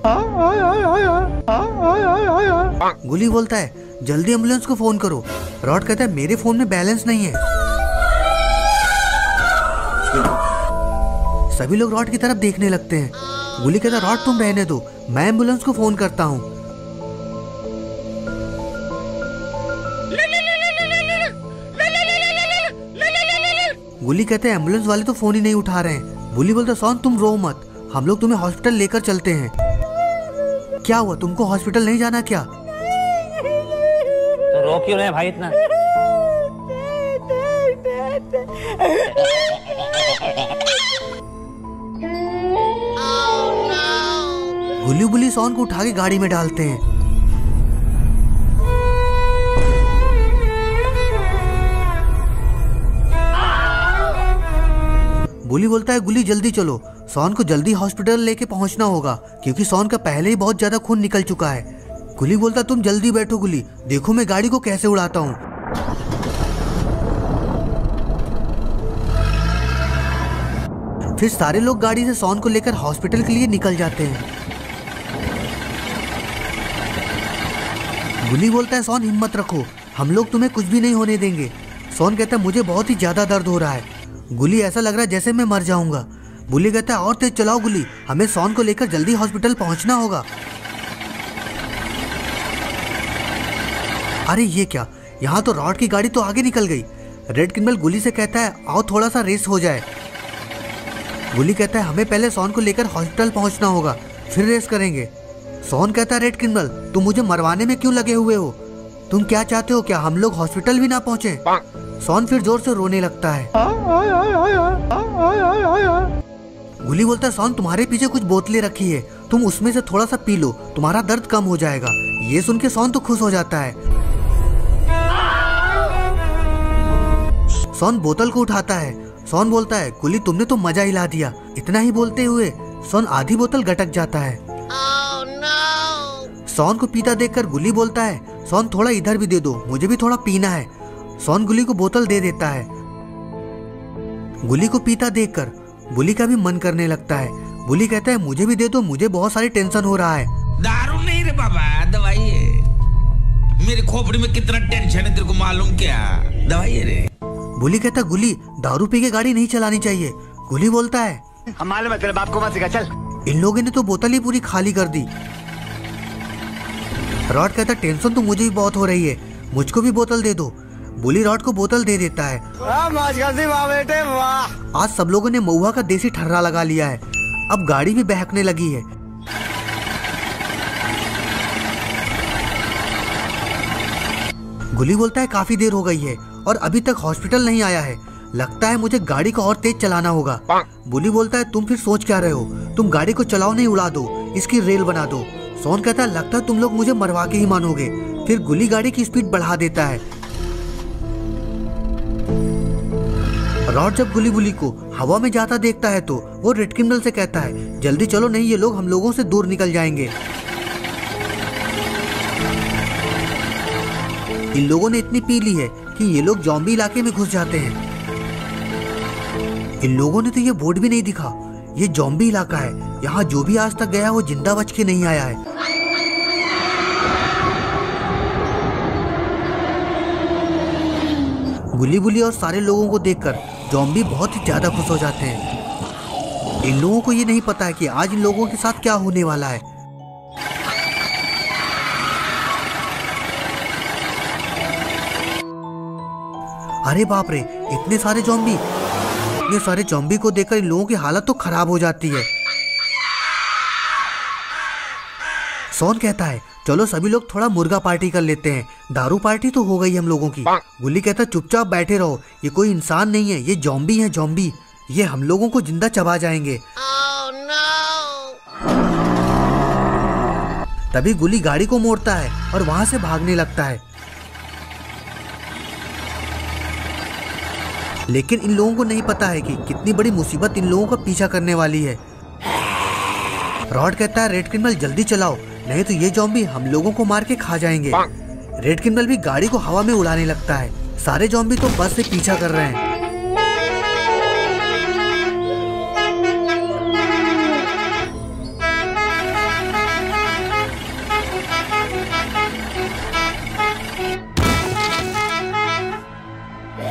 गुली बोलता है जल्दी एम्बुलेंस को फोन करो। रॉड कहता है मेरे फोन में बैलेंस नहीं है। सभी लोग रॉड की तरफ देखने लगते हैं। गुली कहता है रॉड तुम रहने दो, मैं एम्बुलेंस को फोन करता हूँ। गुली कहते हैं एम्बुलेंस वाले तो फोन ही नहीं उठा रहे हैं। गुली बोलता सोन तुम रो मत, हम लोग तुम्हें हॉस्पिटल लेकर चलते हैं। क्या हुआ, तुमको हॉस्पिटल नहीं जाना क्या? तो रो क्यों रहे भाई इतना? गुली बुली सोन को उठा के गाड़ी में डालते हैं। गुली बोलता है गुली जल्दी चलो, सोन को जल्दी हॉस्पिटल लेके पहुंचना होगा क्योंकि सोन का पहले ही बहुत ज्यादा खून निकल चुका है। गुली बोलता तुम जल्दी बैठो गुली, देखो मैं गाड़ी को कैसे उड़ाता हूँ। फिर सारे लोग गाड़ी से सोन को लेकर हॉस्पिटल के लिए निकल जाते हैं। गुली बोलता है सोन हिम्मत रखो, हम लोग तुम्हें कुछ भी नहीं होने देंगे। सोन कहता है मुझे बहुत ही ज्यादा दर्द हो रहा है। गुली ऐसा लग रहा है जैसे मैं मर जाऊंगा। गुली कहता है और तेज चलाओ गुली, हमें सोन को लेकर जल्दी हॉस्पिटल पहुंचना होगा। अरे ये क्या, यहाँ तो रॉड की गाड़ी तो आगे निकल गई। रेड क्रिमिनल गुली से कहता है आओ थोड़ा सा रेस हो जाए। गुली कहता है हमें पहले सोन को लेकर हॉस्पिटल पहुंचना होगा, फिर रेस करेंगे। सोन कहता है रेड क्रिमिनल तुम मुझे मरवाने में क्यों लगे हुए हो? तुम क्या चाहते हो, क्या हम लोग हॉस्पिटल भी ना पहुंचे? सोन फिर जोर से रोने लगता है। गुली बोलता है सोन तुम्हारे पीछे कुछ बोतलें रखी है, तुम उसमें से थोड़ा सा पी लो, तुम्हारा दर्द कम हो जाएगा। ये सुन के सोन तो खुश हो जाता है। सोन बोतल को उठाता है। सोन बोलता है गुली तुमने तो मजा हिला दिया। इतना ही बोलते हुए सोन आधी बोतल गटक जाता है। सोन को पीता देखकर गुली बोलता है सोन थोड़ा इधर भी दे दो, मुझे भी थोड़ा पीना है। सोन गुली को बोतल दे देता है। गुली को पीता देखकर गुली का भी मन करने लगता है। गुली कहता है मुझे भी दे दो, मुझे बहुत सारी टेंशन हो रहा है। दारू नहीं रे बाबा, दवाई है। मेरी खोपड़ी में कितना टेंशन है तेरे को मालूम क्या? दवाई है रे। गुली कहता गुली दारू पी के गाड़ी नहीं चलानी चाहिए। गुली बोलता है हमारे मतलब बाप को मत सिखा, चल। इन लोगों ने तो बोतल ही पूरी खाली कर दी। रॉड कहता टेंशन तो मुझे भी बहुत हो रही है, मुझको भी बोतल दे दो। बुली रॉड को बोतल दे देता है। बेटे वाह। आज सब लोगों ने महुआ का देसी ठर्रा लगा लिया है, अब गाड़ी भी बहकने लगी है। गुली बोलता है काफी देर हो गई है और अभी तक हॉस्पिटल नहीं आया है। लगता है मुझे गाड़ी को और तेज चलाना होगा। बुली बोलता है तुम फिर सोच क्या रहे हो, तुम गाड़ी को चलाओ नहीं, उड़ा दो, इसकी रेल बना दो। सोन कहता है लगता है तुम लोग मुझे मरवा के ही मानोगे। फिर गुली गाड़ी की स्पीड बढ़ा देता है। रॉड जब गुली बुली को हवा में जाता देखता है तो वो रेड क्रिमिनल से कहता है जल्दी चलो, नहीं ये लोग हम लोगों से दूर निकल जाएंगे। इन लोगों ने इतनी पी ली है कि ये लोग ज़ॉम्बी इलाके में घुस जाते हैं। इन लोगों ने तो ये बोर्ड भी नहीं दिखा, ये ज़ॉम्बी इलाका है, यहाँ जो भी आज तक गया वो जिंदा बच के नहीं आया है। गुली बुली और सारे लोगों को देखकर ज़ॉम्बी बहुत ही ज्यादा खुश हो जाते हैं। इन लोगों को ये नहीं पता है कि आज इन लोगों के साथ क्या होने वाला है। अरे बाप रे, इतने सारे ज़ॉम्बी! इतने सारे ज़ॉम्बी को देखकर इन लोगों की हालत तो खराब हो जाती है। सोन कहता है चलो सभी लोग थोड़ा मुर्गा पार्टी कर लेते हैं, दारू पार्टी तो हो गई हम लोगों की। गुल्ली कहता है चुपचाप बैठे रहो, ये कोई इंसान नहीं है, ये ज़ॉम्बी है, ज़ॉम्बी। ये हम लोगों को जिंदा चबा जाएंगे। तभी गुल्ली गाड़ी को मोड़ता है और वहां से भागने लगता है। लेकिन इन लोगों को नहीं पता है कि कितनी बड़ी मुसीबत इन लोगों का पीछा करने वाली है। रॉड कहता है रेड क्रिमिनल जल्दी चलाओ, नहीं तो ये ज़ॉम्बी हम लोगों को मार के खा जाएंगे। रेड क्रिमिनल भी गाड़ी को हवा में उड़ाने लगता है। सारे ज़ॉम्बी तो बस से पीछा कर रहे हैं।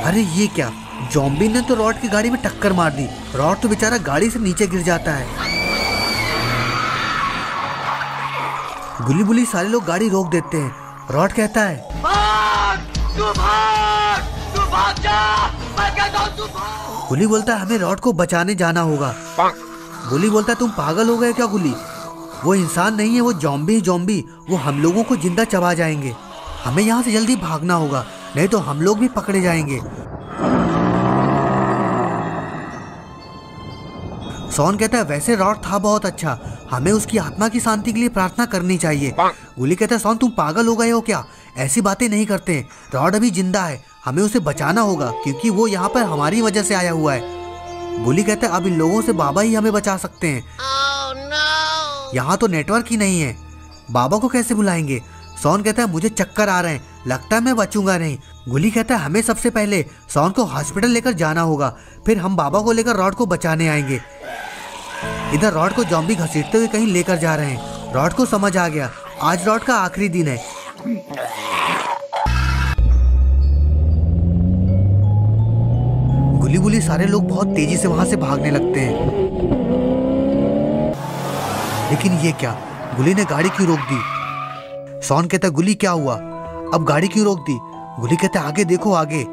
अरे ये क्या, ज़ॉम्बी ने तो रॉड की गाड़ी में टक्कर मार दी। रॉड तो बेचारा गाड़ी से नीचे गिर जाता है। गुली बुली सारे लोग गाड़ी रोक देते हैं। रॉड कहता है गुली बोलता है हमें रॉड को बचाने जाना होगा। गुली बोलता है तुम पागल हो गए क्या गुली, वो इंसान नहीं है, वो ज़ॉम्बी है, ज़ॉम्बी। वो हम लोगों को जिंदा चबा जाएंगे। हमें यहाँ से जल्दी भागना होगा, नहीं तो हम लोग भी पकड़े जाएंगे। सोन कहता है वैसे रॉड था बहुत अच्छा, हमें उसकी आत्मा की शांति के लिए प्रार्थना करनी चाहिए। गुली कहता है सोन तुम पागल हो गए हो क्या, ऐसी बातें नहीं करते। रॉड अभी जिंदा है, हमें उसे बचाना होगा क्योंकि वो यहाँ पर हमारी वजह से आया हुआ है। गुली कहता है अब इन लोगों से बाबा ही हमें बचा सकते हैं। यहाँ तो नेटवर्क ही नहीं है, बाबा को कैसे बुलाएंगे। सोन कहता है मुझे चक्कर आ रहे हैं, लगता है मैं बचूंगा नहीं। गुली कहता है हमें सबसे पहले सोन को हॉस्पिटल लेकर जाना होगा, फिर हम बाबा को लेकर रॉड को बचाने आएंगे। इधर रॉड को ज़ॉम्बी घसीटते हुए कहीं लेकर जा रहे हैं। रॉड को समझ आ गया आज रॉड का आखिरी दिन है। गुली बुली सारे लोग बहुत तेजी से वहां से भागने लगते हैं। लेकिन ये क्या, गुली ने गाड़ी क्यों रोक दी। सोन कहता है गुली क्या हुआ, अब गाड़ी क्यों रोक दी। गुली कहता है आगे देखो आगे।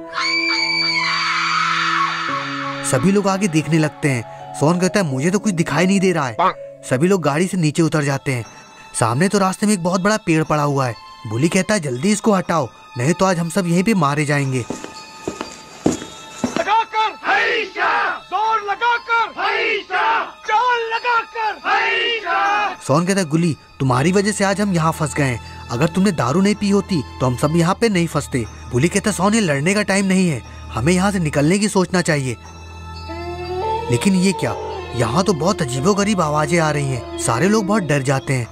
सभी लोग आगे देखने लगते हैं। सोन कहता है मुझे तो कुछ दिखाई नहीं दे रहा है। सभी लोग गाड़ी से नीचे उतर जाते हैं। सामने तो रास्ते में एक बहुत बड़ा पेड़ पड़ा हुआ है। गुली कहता है जल्दी इसको हटाओ, नहीं तो आज हम सब यहीं पे मारे जाएंगे। सोन कहता है गुली तुम्हारी वजह से आज हम यहाँ फंस गए हैं, अगर तुमने दारू नहीं पी होती तो हम सब यहाँ पे नहीं फंसते। गुली कहता है सोन ये लड़ने का टाइम नहीं है, हमें यहाँ से निकलने की सोचना चाहिए। लेकिन ये क्या, यहाँ तो बहुत अजीबोगरीब आवाजें आ रही हैं। सारे लोग बहुत डर जाते हैं।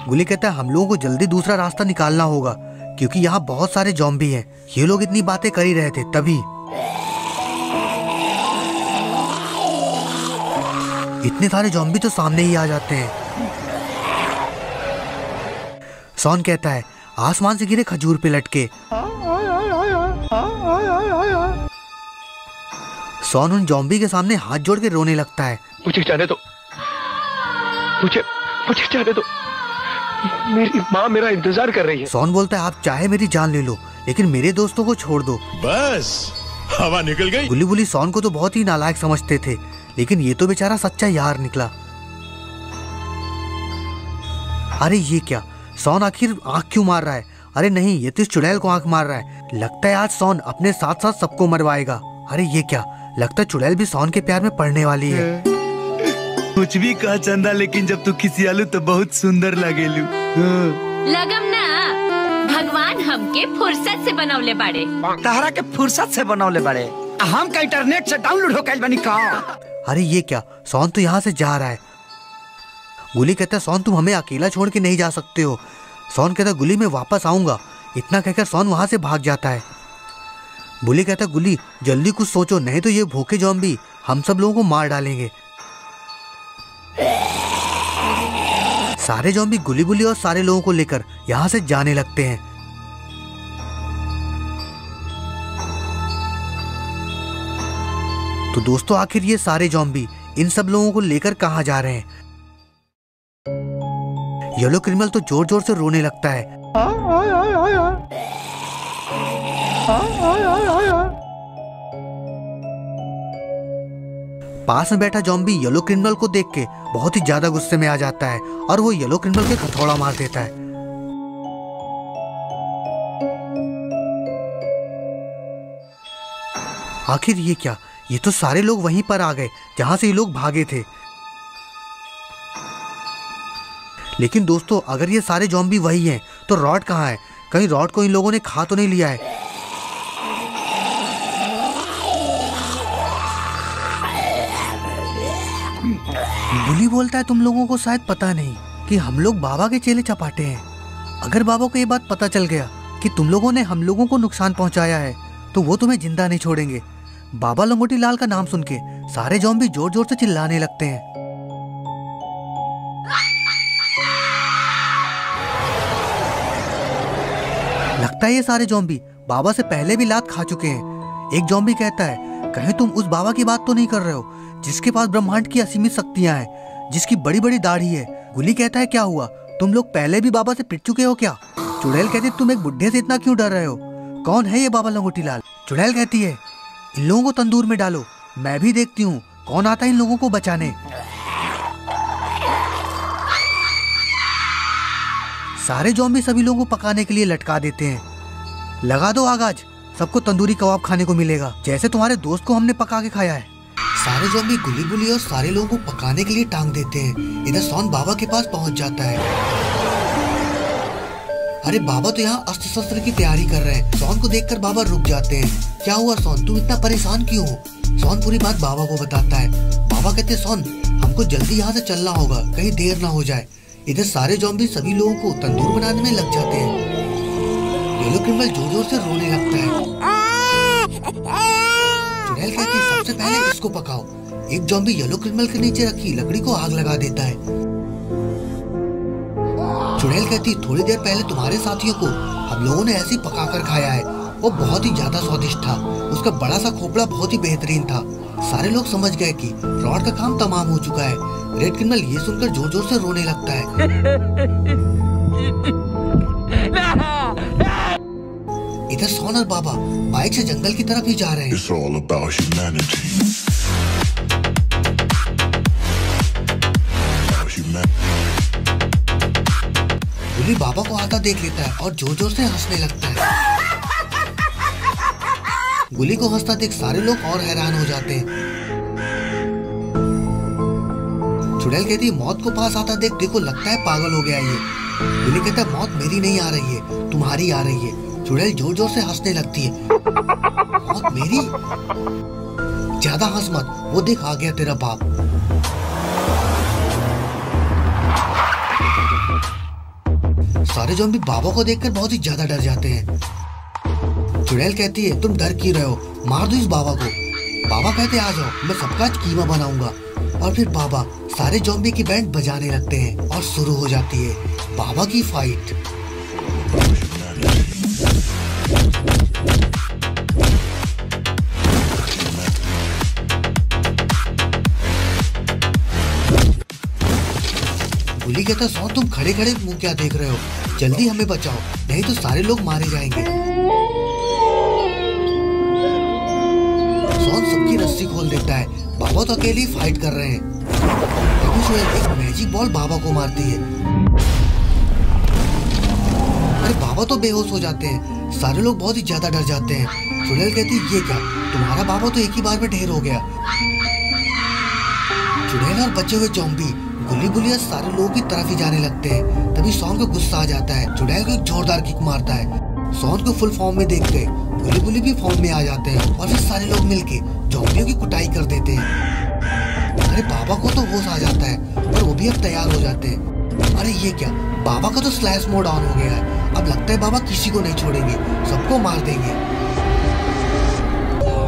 गुली कहता है हम लोगों को जल्दी दूसरा रास्ता निकालना होगा क्योंकि यहाँ बहुत सारे ज़ॉम्बी हैं। ये लोग इतनी बातें कर ही रहे थे तभी इतने सारे ज़ॉम्बी तो सामने ही आ जाते हैं। सोन कहता है आसमान से गिरे खजूर पे लटके। सोन उन ज़ॉम्बी के सामने हाथ जोड़ के रोने लगता है। मुझे जाने दो, मुझे जाने दो, मेरी माँ मेरा इंतजार कर रही है। सोन बोलता है आप चाहे मेरी जान ले लो लेकिन मेरे दोस्तों को छोड़ दो। बस हवा निकल गई। गुली बुली सोन को तो बहुत ही नालायक समझते थे, लेकिन ये तो बेचारा सच्चा यार निकला। अरे ये क्या, सोन आखिर आंख क्यों मार रहा है? अरे नहीं, ये तो इस चुड़ैल को आंख मार रहा है। लगता है आज सोन अपने साथ साथ सबको मरवाएगा। अरे ये क्या, लगता है चुड़ैल भी सोन के प्यार में पड़ने वाली है। कुछ भी कह चंदा, लेकिन जब तू खिसियालू तो बहुत सुंदर लगेलू। लगम ना, भगवान हमके फुर्सत से बनौले बाड़े। तहरा के फुर्सत से बनौले बाड़े, हम का इंटरनेट से डाउनलोड हो गइल बनी का। अरे ये क्या, सोन तो यहाँ से जा रहा है। गुली कहता है सोन तुम हमें अकेला छोड़ के नहीं जा सकते हो। सोन कहता है गुली मैं वापस आऊंगा। इतना कहकर सोन वहां से भाग जाता है। गुली कहता है गुली जल्दी कुछ सोचो, नहीं तो ये भूखे ज़ॉम्बी हम सब लोगों को मार डालेंगे। सारे ज़ॉम्बी गुली बुली और सारे लोगों को लेकर यहाँ से जाने लगते हैं। तो दोस्तों आखिर ये सारे ज़ॉम्बी इन सब लोगों को लेकर कहाँ जा रहे हैं? येलो क्रिमिनल तो जोर जोर से रोने लगता है। पास में बैठा ज़ॉम्बी येलो क्रिमिनल को देख के बहुत ही ज्यादा गुस्से में आ जाता है और वो येलो क्रिमिनल के हथौड़ा मार देता है। आखिर ये क्या, ये तो सारे लोग वहीं पर आ गए जहां से ये लोग भागे थे। लेकिन दोस्तों अगर ये सारे ज़ॉम्बी वही हैं तो रॉड कहाँ है? कहीं रॉड को इन लोगों ने खा तो नहीं लिया है? गुली बोलता है तुम लोगों को शायद पता नहीं कि हम लोग बाबा के चेले चपाटे हैं। अगर बाबा को ये बात पता चल गया कि तुम लोगों ने हम लोगों को नुकसान पहुंचाया है तो वो तुम्हें जिंदा नहीं छोड़ेंगे। बाबा लंगोटी लाल का नाम सुन के सारे ज़ॉम्बी जोर जोर से चिल्लाने लगते हैं। लगता है ये सारे ज़ॉम्बी बाबा से पहले भी लात खा चुके हैं। एक ज़ॉम्बी कहता है कहीं तुम उस बाबा की बात तो नहीं कर रहे हो जिसके पास ब्रह्मांड की असीमित शक्तियां हैं, जिसकी बड़ी बड़ी दाढ़ी है। गुली कहता है क्या हुआ, तुम लोग पहले भी बाबा से पिट चुके हो क्या? चुड़ैल कहती है तुम एक बुढ़े से इतना क्यों डर रहे हो? कौन है ये बाबा लंगोटी लाल? चुड़ैल कहती है इन लोगों को तंदूर में डालो, मैं भी देखती हूँ कौन आता है इन लोगों को बचाने। सारे ज़ॉम्बी सभी लोगों को पकाने के लिए लटका देते हैं। लगा दो आग, आज सबको तंदूरी कबाब खाने को मिलेगा जैसे तुम्हारे दोस्त को हमने पका के खाया है। सारे ज़ॉम्बी गुली बुली और सारे लोगों को पकाने के लिए टांग देते हैं। इधर सोन बाबा के पास पहुंच जाता है। अरे बाबा तो यहाँ अस्त्र शस्त्र की तैयारी कर रहे हैं। सोन को देखकर बाबा रुक जाते हैं। क्या हुआ सोन, तुम इतना परेशान क्यों हो? सोन पूरी बात बाबा को बताता है। बाबा कहते सोन हमको जल्दी यहाँ से चलना होगा, कहीं देर ना हो जाए। इधर सारे ज़ॉम्बी सभी लोगों को तंदूर बनाने में लग जाते हैं। येलो क्रिमिनल जोर जोर से रोने लगता है। चुड़ैल कहती है सबसे पहले इसको पकाओ। एक ज़ॉम्बी येलो क्रिमिनल के नीचे रखी लकड़ी को आग लगा देता है। चुड़ैल कहती थोड़ी देर पहले तुम्हारे साथियों को हम लोगों ने ऐसे ही पकाकर खाया है, वो बहुत ही ज्यादा स्वादिष्ट था। उसका बड़ा सा खोपड़ा बहुत ही बेहतरीन था। सारे लोग समझ गए कि रॉड का काम तमाम हो चुका है। रेड क्रिमिनल ये सुनकर जोर जोर से रोने लगता है। इधर सोन और बाबा बाइक से जंगल की तरफ ही जा रहे हैं। It's all about humanity. गुली बाबा को आता देख लेता है और जोर जोर से हंसने लगता है। गुली को हंसता देख सारे लोग और हैरान हो जाते हैं। चुड़ैल कहती है मौत को पास आता देख देखो लगता है पागल हो गया ये। गुली कहता है मौत मेरी नहीं आ रही है, तुम्हारी आ रही है। चुड़ैल जोर जोर से हंसने लगती है। मौत मेरी? ज्यादा हंस मत, वो देख आ गया तेरा बाप। सारे ज़ॉम्बी बाबा को देखकर बहुत ही ज्यादा डर जाते हैं। चुड़ैल कहती है तुम डर क्यों रहे हो, मार दो इस बाबा को। बाबा कहते आ जाओ, मैं सबका आज कीमा बनाऊंगा। और फिर बाबा सारे ज़ॉम्बी की बैंड बजाने लगते हैं और शुरू हो जाती है बाबा की फाइट। गुली कहता सोन तुम खड़े खड़े मुंह क्या देख रहे हो, जल्दी हमें बचाओ नहीं तो सारे लोग मारे जाएंगे। सोन सबकी रस्सी खोल देता है। बाबा तो अकेले ही फाइट कर रहे हैं। एक मैजिक बॉल बाबा को मारती है। तो बेहोश हो जाते हैं। सारे लोग बहुत ही ज्यादा डर जाते हैं। चुड़ैल कहती है, ये क्या, तुम्हारा बाबा तो एक ही बार में ढेर हो गया। चुड़ैल और बचे हुए ज़ॉम्बी गुली गुलिया सारे लोगों की तरफ ही जाने लगते हैं। तभी सॉन को गुस्सा आ जाता है। चुड़ैल को एक जोरदार किक मारता है। सॉन को फुल फॉर्म में देखते गुली गुली भी फॉर्म में आ जाते हैं और फिर सारे लोग मिलके ज़ॉम्बियों की कुटाई कर देते हैं। अरे बाबा को तो होश आ जाता है और वो भी अब तैयार हो जाते हैं। अरे ये क्या, बाबा का तो स्लैश मोड ऑन हो गया है। अब लगता है बाबा किसी को नहीं छोड़ेंगे, सबको मार देंगे।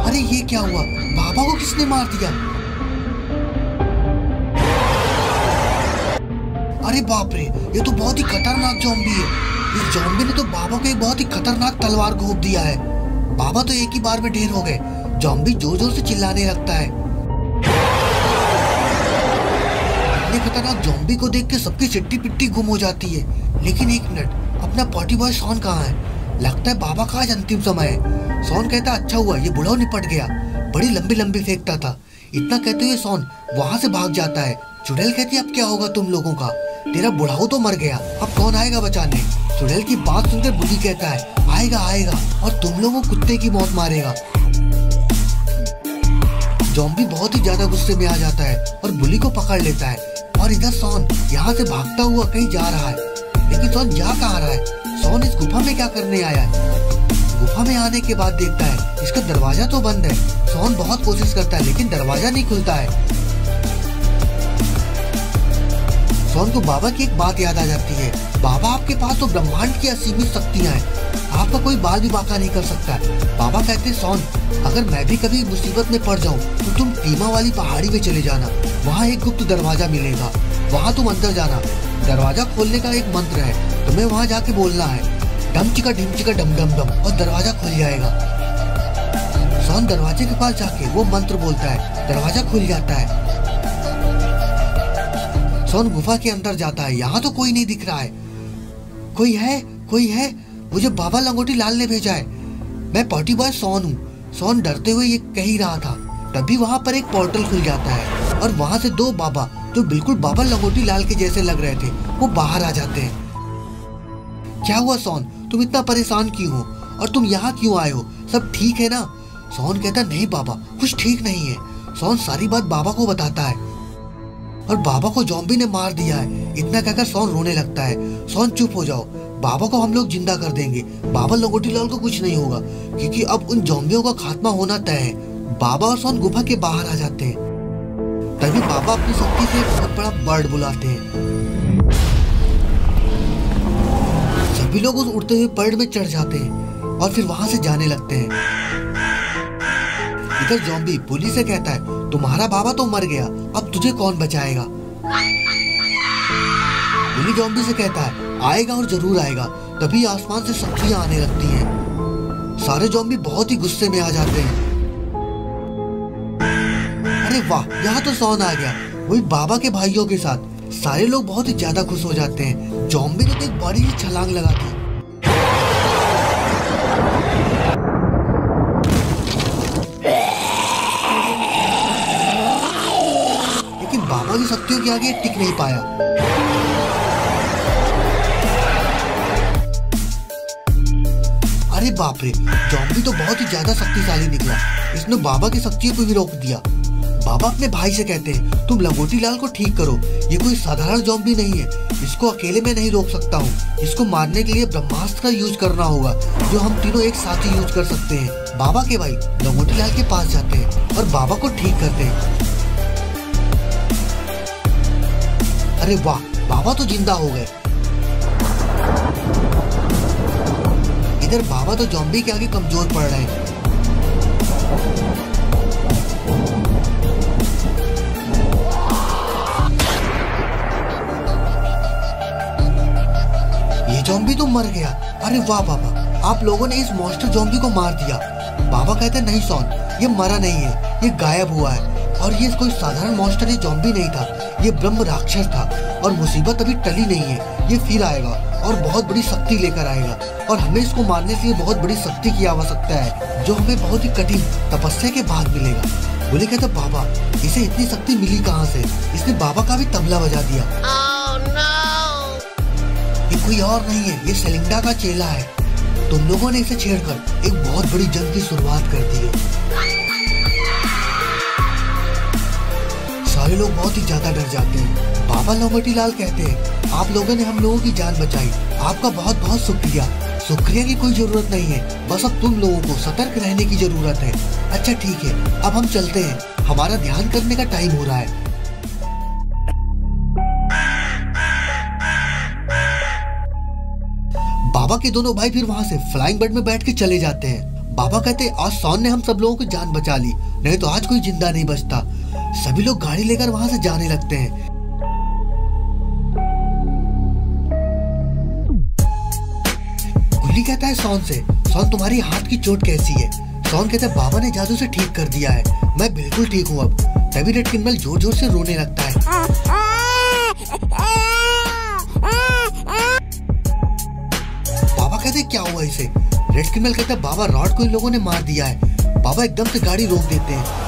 अरे ये क्या हुआ, बाबा को किसने मार दिया? अरे बाप रे, ये तो बहुत ही खतरनाक ज़ॉम्बी है। इस ज़ॉम्बी ने तो बाबा को एक बहुत ही खतरनाक तलवार घोंप दिया है। बाबा तो एक ही बार में ढेर हो गए। ज़ॉम्बी जोर जोर से चिल्लाने लगता है। खतरनाक ज़ॉम्बी को देख के सबकी चिट्टी पिट्टी गुम हो जाती है। लेकिन एक मिनट, अपना पॉटी बॉय सॉन कहाँ है? लगता है बाबा का आज अंतिम समय है। सॉन कहता है, अच्छा हुआ ये बुढ़ाऊ निपट गया, बड़ी लंबी लंबी फेंकता था। इतना कहते हुए सॉन वहाँ से भाग जाता है। चुड़ैल कहती है, अब क्या होगा तुम लोगों का? तेरा बुढ़ाऊ तो मर गया, अब कौन आएगा बचाने? चुड़ैल की बात सुनकर बुली कहता है, आएगा आएगा और तुम लोगों को कुत्ते की मौत मारेगा। ज़ॉम्बी बहुत ही ज्यादा गुस्से में आ जाता है और बुली को पकड़ लेता है। और इधर सॉन यहाँ से भागता हुआ कहीं जा रहा है। लेकिन सॉन जा कहाँ रहा है? सॉन इस गुफा में क्या करने आया है? गुफा में आने के बाद देखता है इसका दरवाजा तो बंद है। सॉन बहुत कोशिश करता है लेकिन दरवाजा नहीं खुलता है। सॉन को बाबा की एक बात याद आ जाती है। बाबा, आपके पास तो ब्रह्मांड की असीमित शक्तियाँ हैं, आपका कोई बाल भी बांका नहीं कर सकता। बाबा कहते हैं, सॉन अगर मैं भी कभी मुसीबत में पड़ जाऊं तो तुम टीमा वाली पहाड़ी में चले जाना, वहाँ एक गुप्त दरवाजा मिलेगा, वहाँ तुम अंदर जाना। दरवाजा खोलने का एक मंत्र है, तुम्हें वहाँ जाके बोलना है, ढमचिका ढिमचिका डम डम डम, और दरवाजा खुल जाएगा। सॉन दरवाजे के पास जाके वो मंत्र बोलता है, दरवाजा खुल जाता है। सॉन गुफा के अंदर जाता है। यहाँ तो कोई नहीं दिख रहा है। कोई है, कोई है? मुझे बाबा लंगोटी लाल ने भेजा है, मैं पॉटी बॉय सॉन हूँ। सॉन डरते हुए ये कह ही रहा था। तभी वहाँ पर एक पोर्टल खुल जाता है और वहाँ से दो बाबा जो बिल्कुल बाबा लंगोटी लाल के जैसे लग रहे थे वो बाहर आ जाते हैं। क्या हुआ सॉन, तुम इतना परेशान क्यों हो और तुम यहाँ क्यों आए हो? सब ठीक है ना? सॉन कहता, नहीं बाबा, कुछ ठीक नहीं है। सॉन सारी बात बाबा को बताता है और बाबा को ज़ॉम्बी ने मार दिया है। इतना कहकर सॉन रोने लगता है। सॉन चुप हो जाओ, बाबा को हम लोग जिंदा कर देंगे, बाबा लंगोटी लाल को कुछ नहीं होगा, क्योंकि अब उन ज़ॉम्बियों का खात्मा होना तय है। बाबा और सॉन गुफा के बाहर आ जाते हैं। तभी बाबा अपनी शक्ति से एक बहुत बड़ा बर्ड बुलाते हैं। सभी लोग उस उड़ते हुए बर्ड में चढ़ जाते हैं और फिर वहां से जाने लगते हैं। इधर ज़ॉम्बी पुलिस से कहता है, तुम्हारा बाबा तो मर गया, अब तुझे कौन बचाएगा? पुली ज़ॉम्बी से कहता है, आएगा और जरूर आएगा। तभी आसमान से शक्तियां आने लगती हैं। सारे ज़ॉम्बी बहुत ही गुस्से में आ जाते हैं। अरे वाह, यहाँ तो सॉन आ गया, वही बाबा के भाइयों के साथ। सारे लोग बहुत ही ज्यादा खुश हो जाते हैं। ज़ॉम्बी ने तो एक बड़ी सी छलांग लगा दी। लेकिन बाबा की शक्तियों के आगे टिक नहीं पाया। अरे बाप रे, ज़ॉम्बी तो बहुत ही ज्यादा शक्तिशाली निकला। इसने बाबा की शक्तियों को भी रोक दिया। बाबा अपने भाई से कहते हैं, तुम लंगोटी लाल को ठीक करो, ये कोई साधारण ज़ॉम्बी नहीं है, इसको अकेले मैं नहीं रोक सकता हूँ। इसको मारने के लिए ब्रह्मास्त्र का यूज करना होगा, जो हम तीनों एक साथ ही यूज कर सकते हैं। बाबा के भाई लंगोटी लाल के पास जाते हैं और बाबा को ठीक करते हैं। अरे वाह, बाबा तो जिंदा हो गए। इधर बाबा तो ज़ॉम्बी के आगे कमजोर पड़ रहे हैं। ये ज़ॉम्बी तो मर गया। अरे वाह बाबा, आप लोगों ने इस मॉन्स्टर ज़ॉम्बी को मार दिया। बाबा कहते नहीं सॉन, ये मरा नहीं है, ये गायब हुआ है और ये कोई साधारण मॉन्स्टर या ज़ॉम्बी नहीं था, ये ब्रह्म राक्षस था और मुसीबत अभी टली नहीं है। ये फिर आएगा और बहुत बड़ी शक्ति लेकर आएगा और हमें इसको मारने के लिए बहुत बड़ी शक्ति की आवश्यकता है, जो हमें बहुत ही कठिन तपस्या के बाद मिलेगा। बोले कहते बाबा, इसे इतनी शक्ति मिली कहाँ से? इसने बाबा का भी तबला बजा दिया। कोई और नहीं है, ये सेलिंडा का चेला है। तुम लोगों ने इसे छेड़कर एक बहुत बड़ी जंग की शुरुआत कर दी है। सारे लोग बहुत ही ज्यादा डर जाते हैं। बाबा लोमटी लाल कहते हैं, आप लोगों ने हम लोगों की जान बचाई, आपका बहुत बहुत शुक्रिया। शुक्रिया की कोई जरूरत नहीं है, बस अब तुम लोगों को सतर्क रहने की जरूरत है। अच्छा ठीक है, अब हम चलते हैं, हमारा ध्यान करने का टाइम हो रहा है। बाबा के दोनों भाई फिर वहाँ से फ्लाइंग बर्ड में बैठ के चले जाते हैं। बाबा कहते, आज सॉन ने हम सब लोगों की जान बचा ली, नहीं तो आज कोई जिंदा नहीं बचता। सभी लोग गाड़ी लेकर वहाँ से जाने लगते हैं। गुल्ली कहता है सॉन से, सॉन तुम्हारी हाथ की चोट कैसी है? सॉन कहता है, बाबा ने जादू से ठीक कर दिया है, मैं बिल्कुल ठीक हूँ अब। तभी रेड किनमेल जोर जोर से रोने लगता है। बाबा कहते, क्या हुआ इसे? रेड किनमेल कहता है, बाबा रॉड को इन लोगों ने मार दिया है। बाबा एकदम से गाड़ी रोक देते हैं।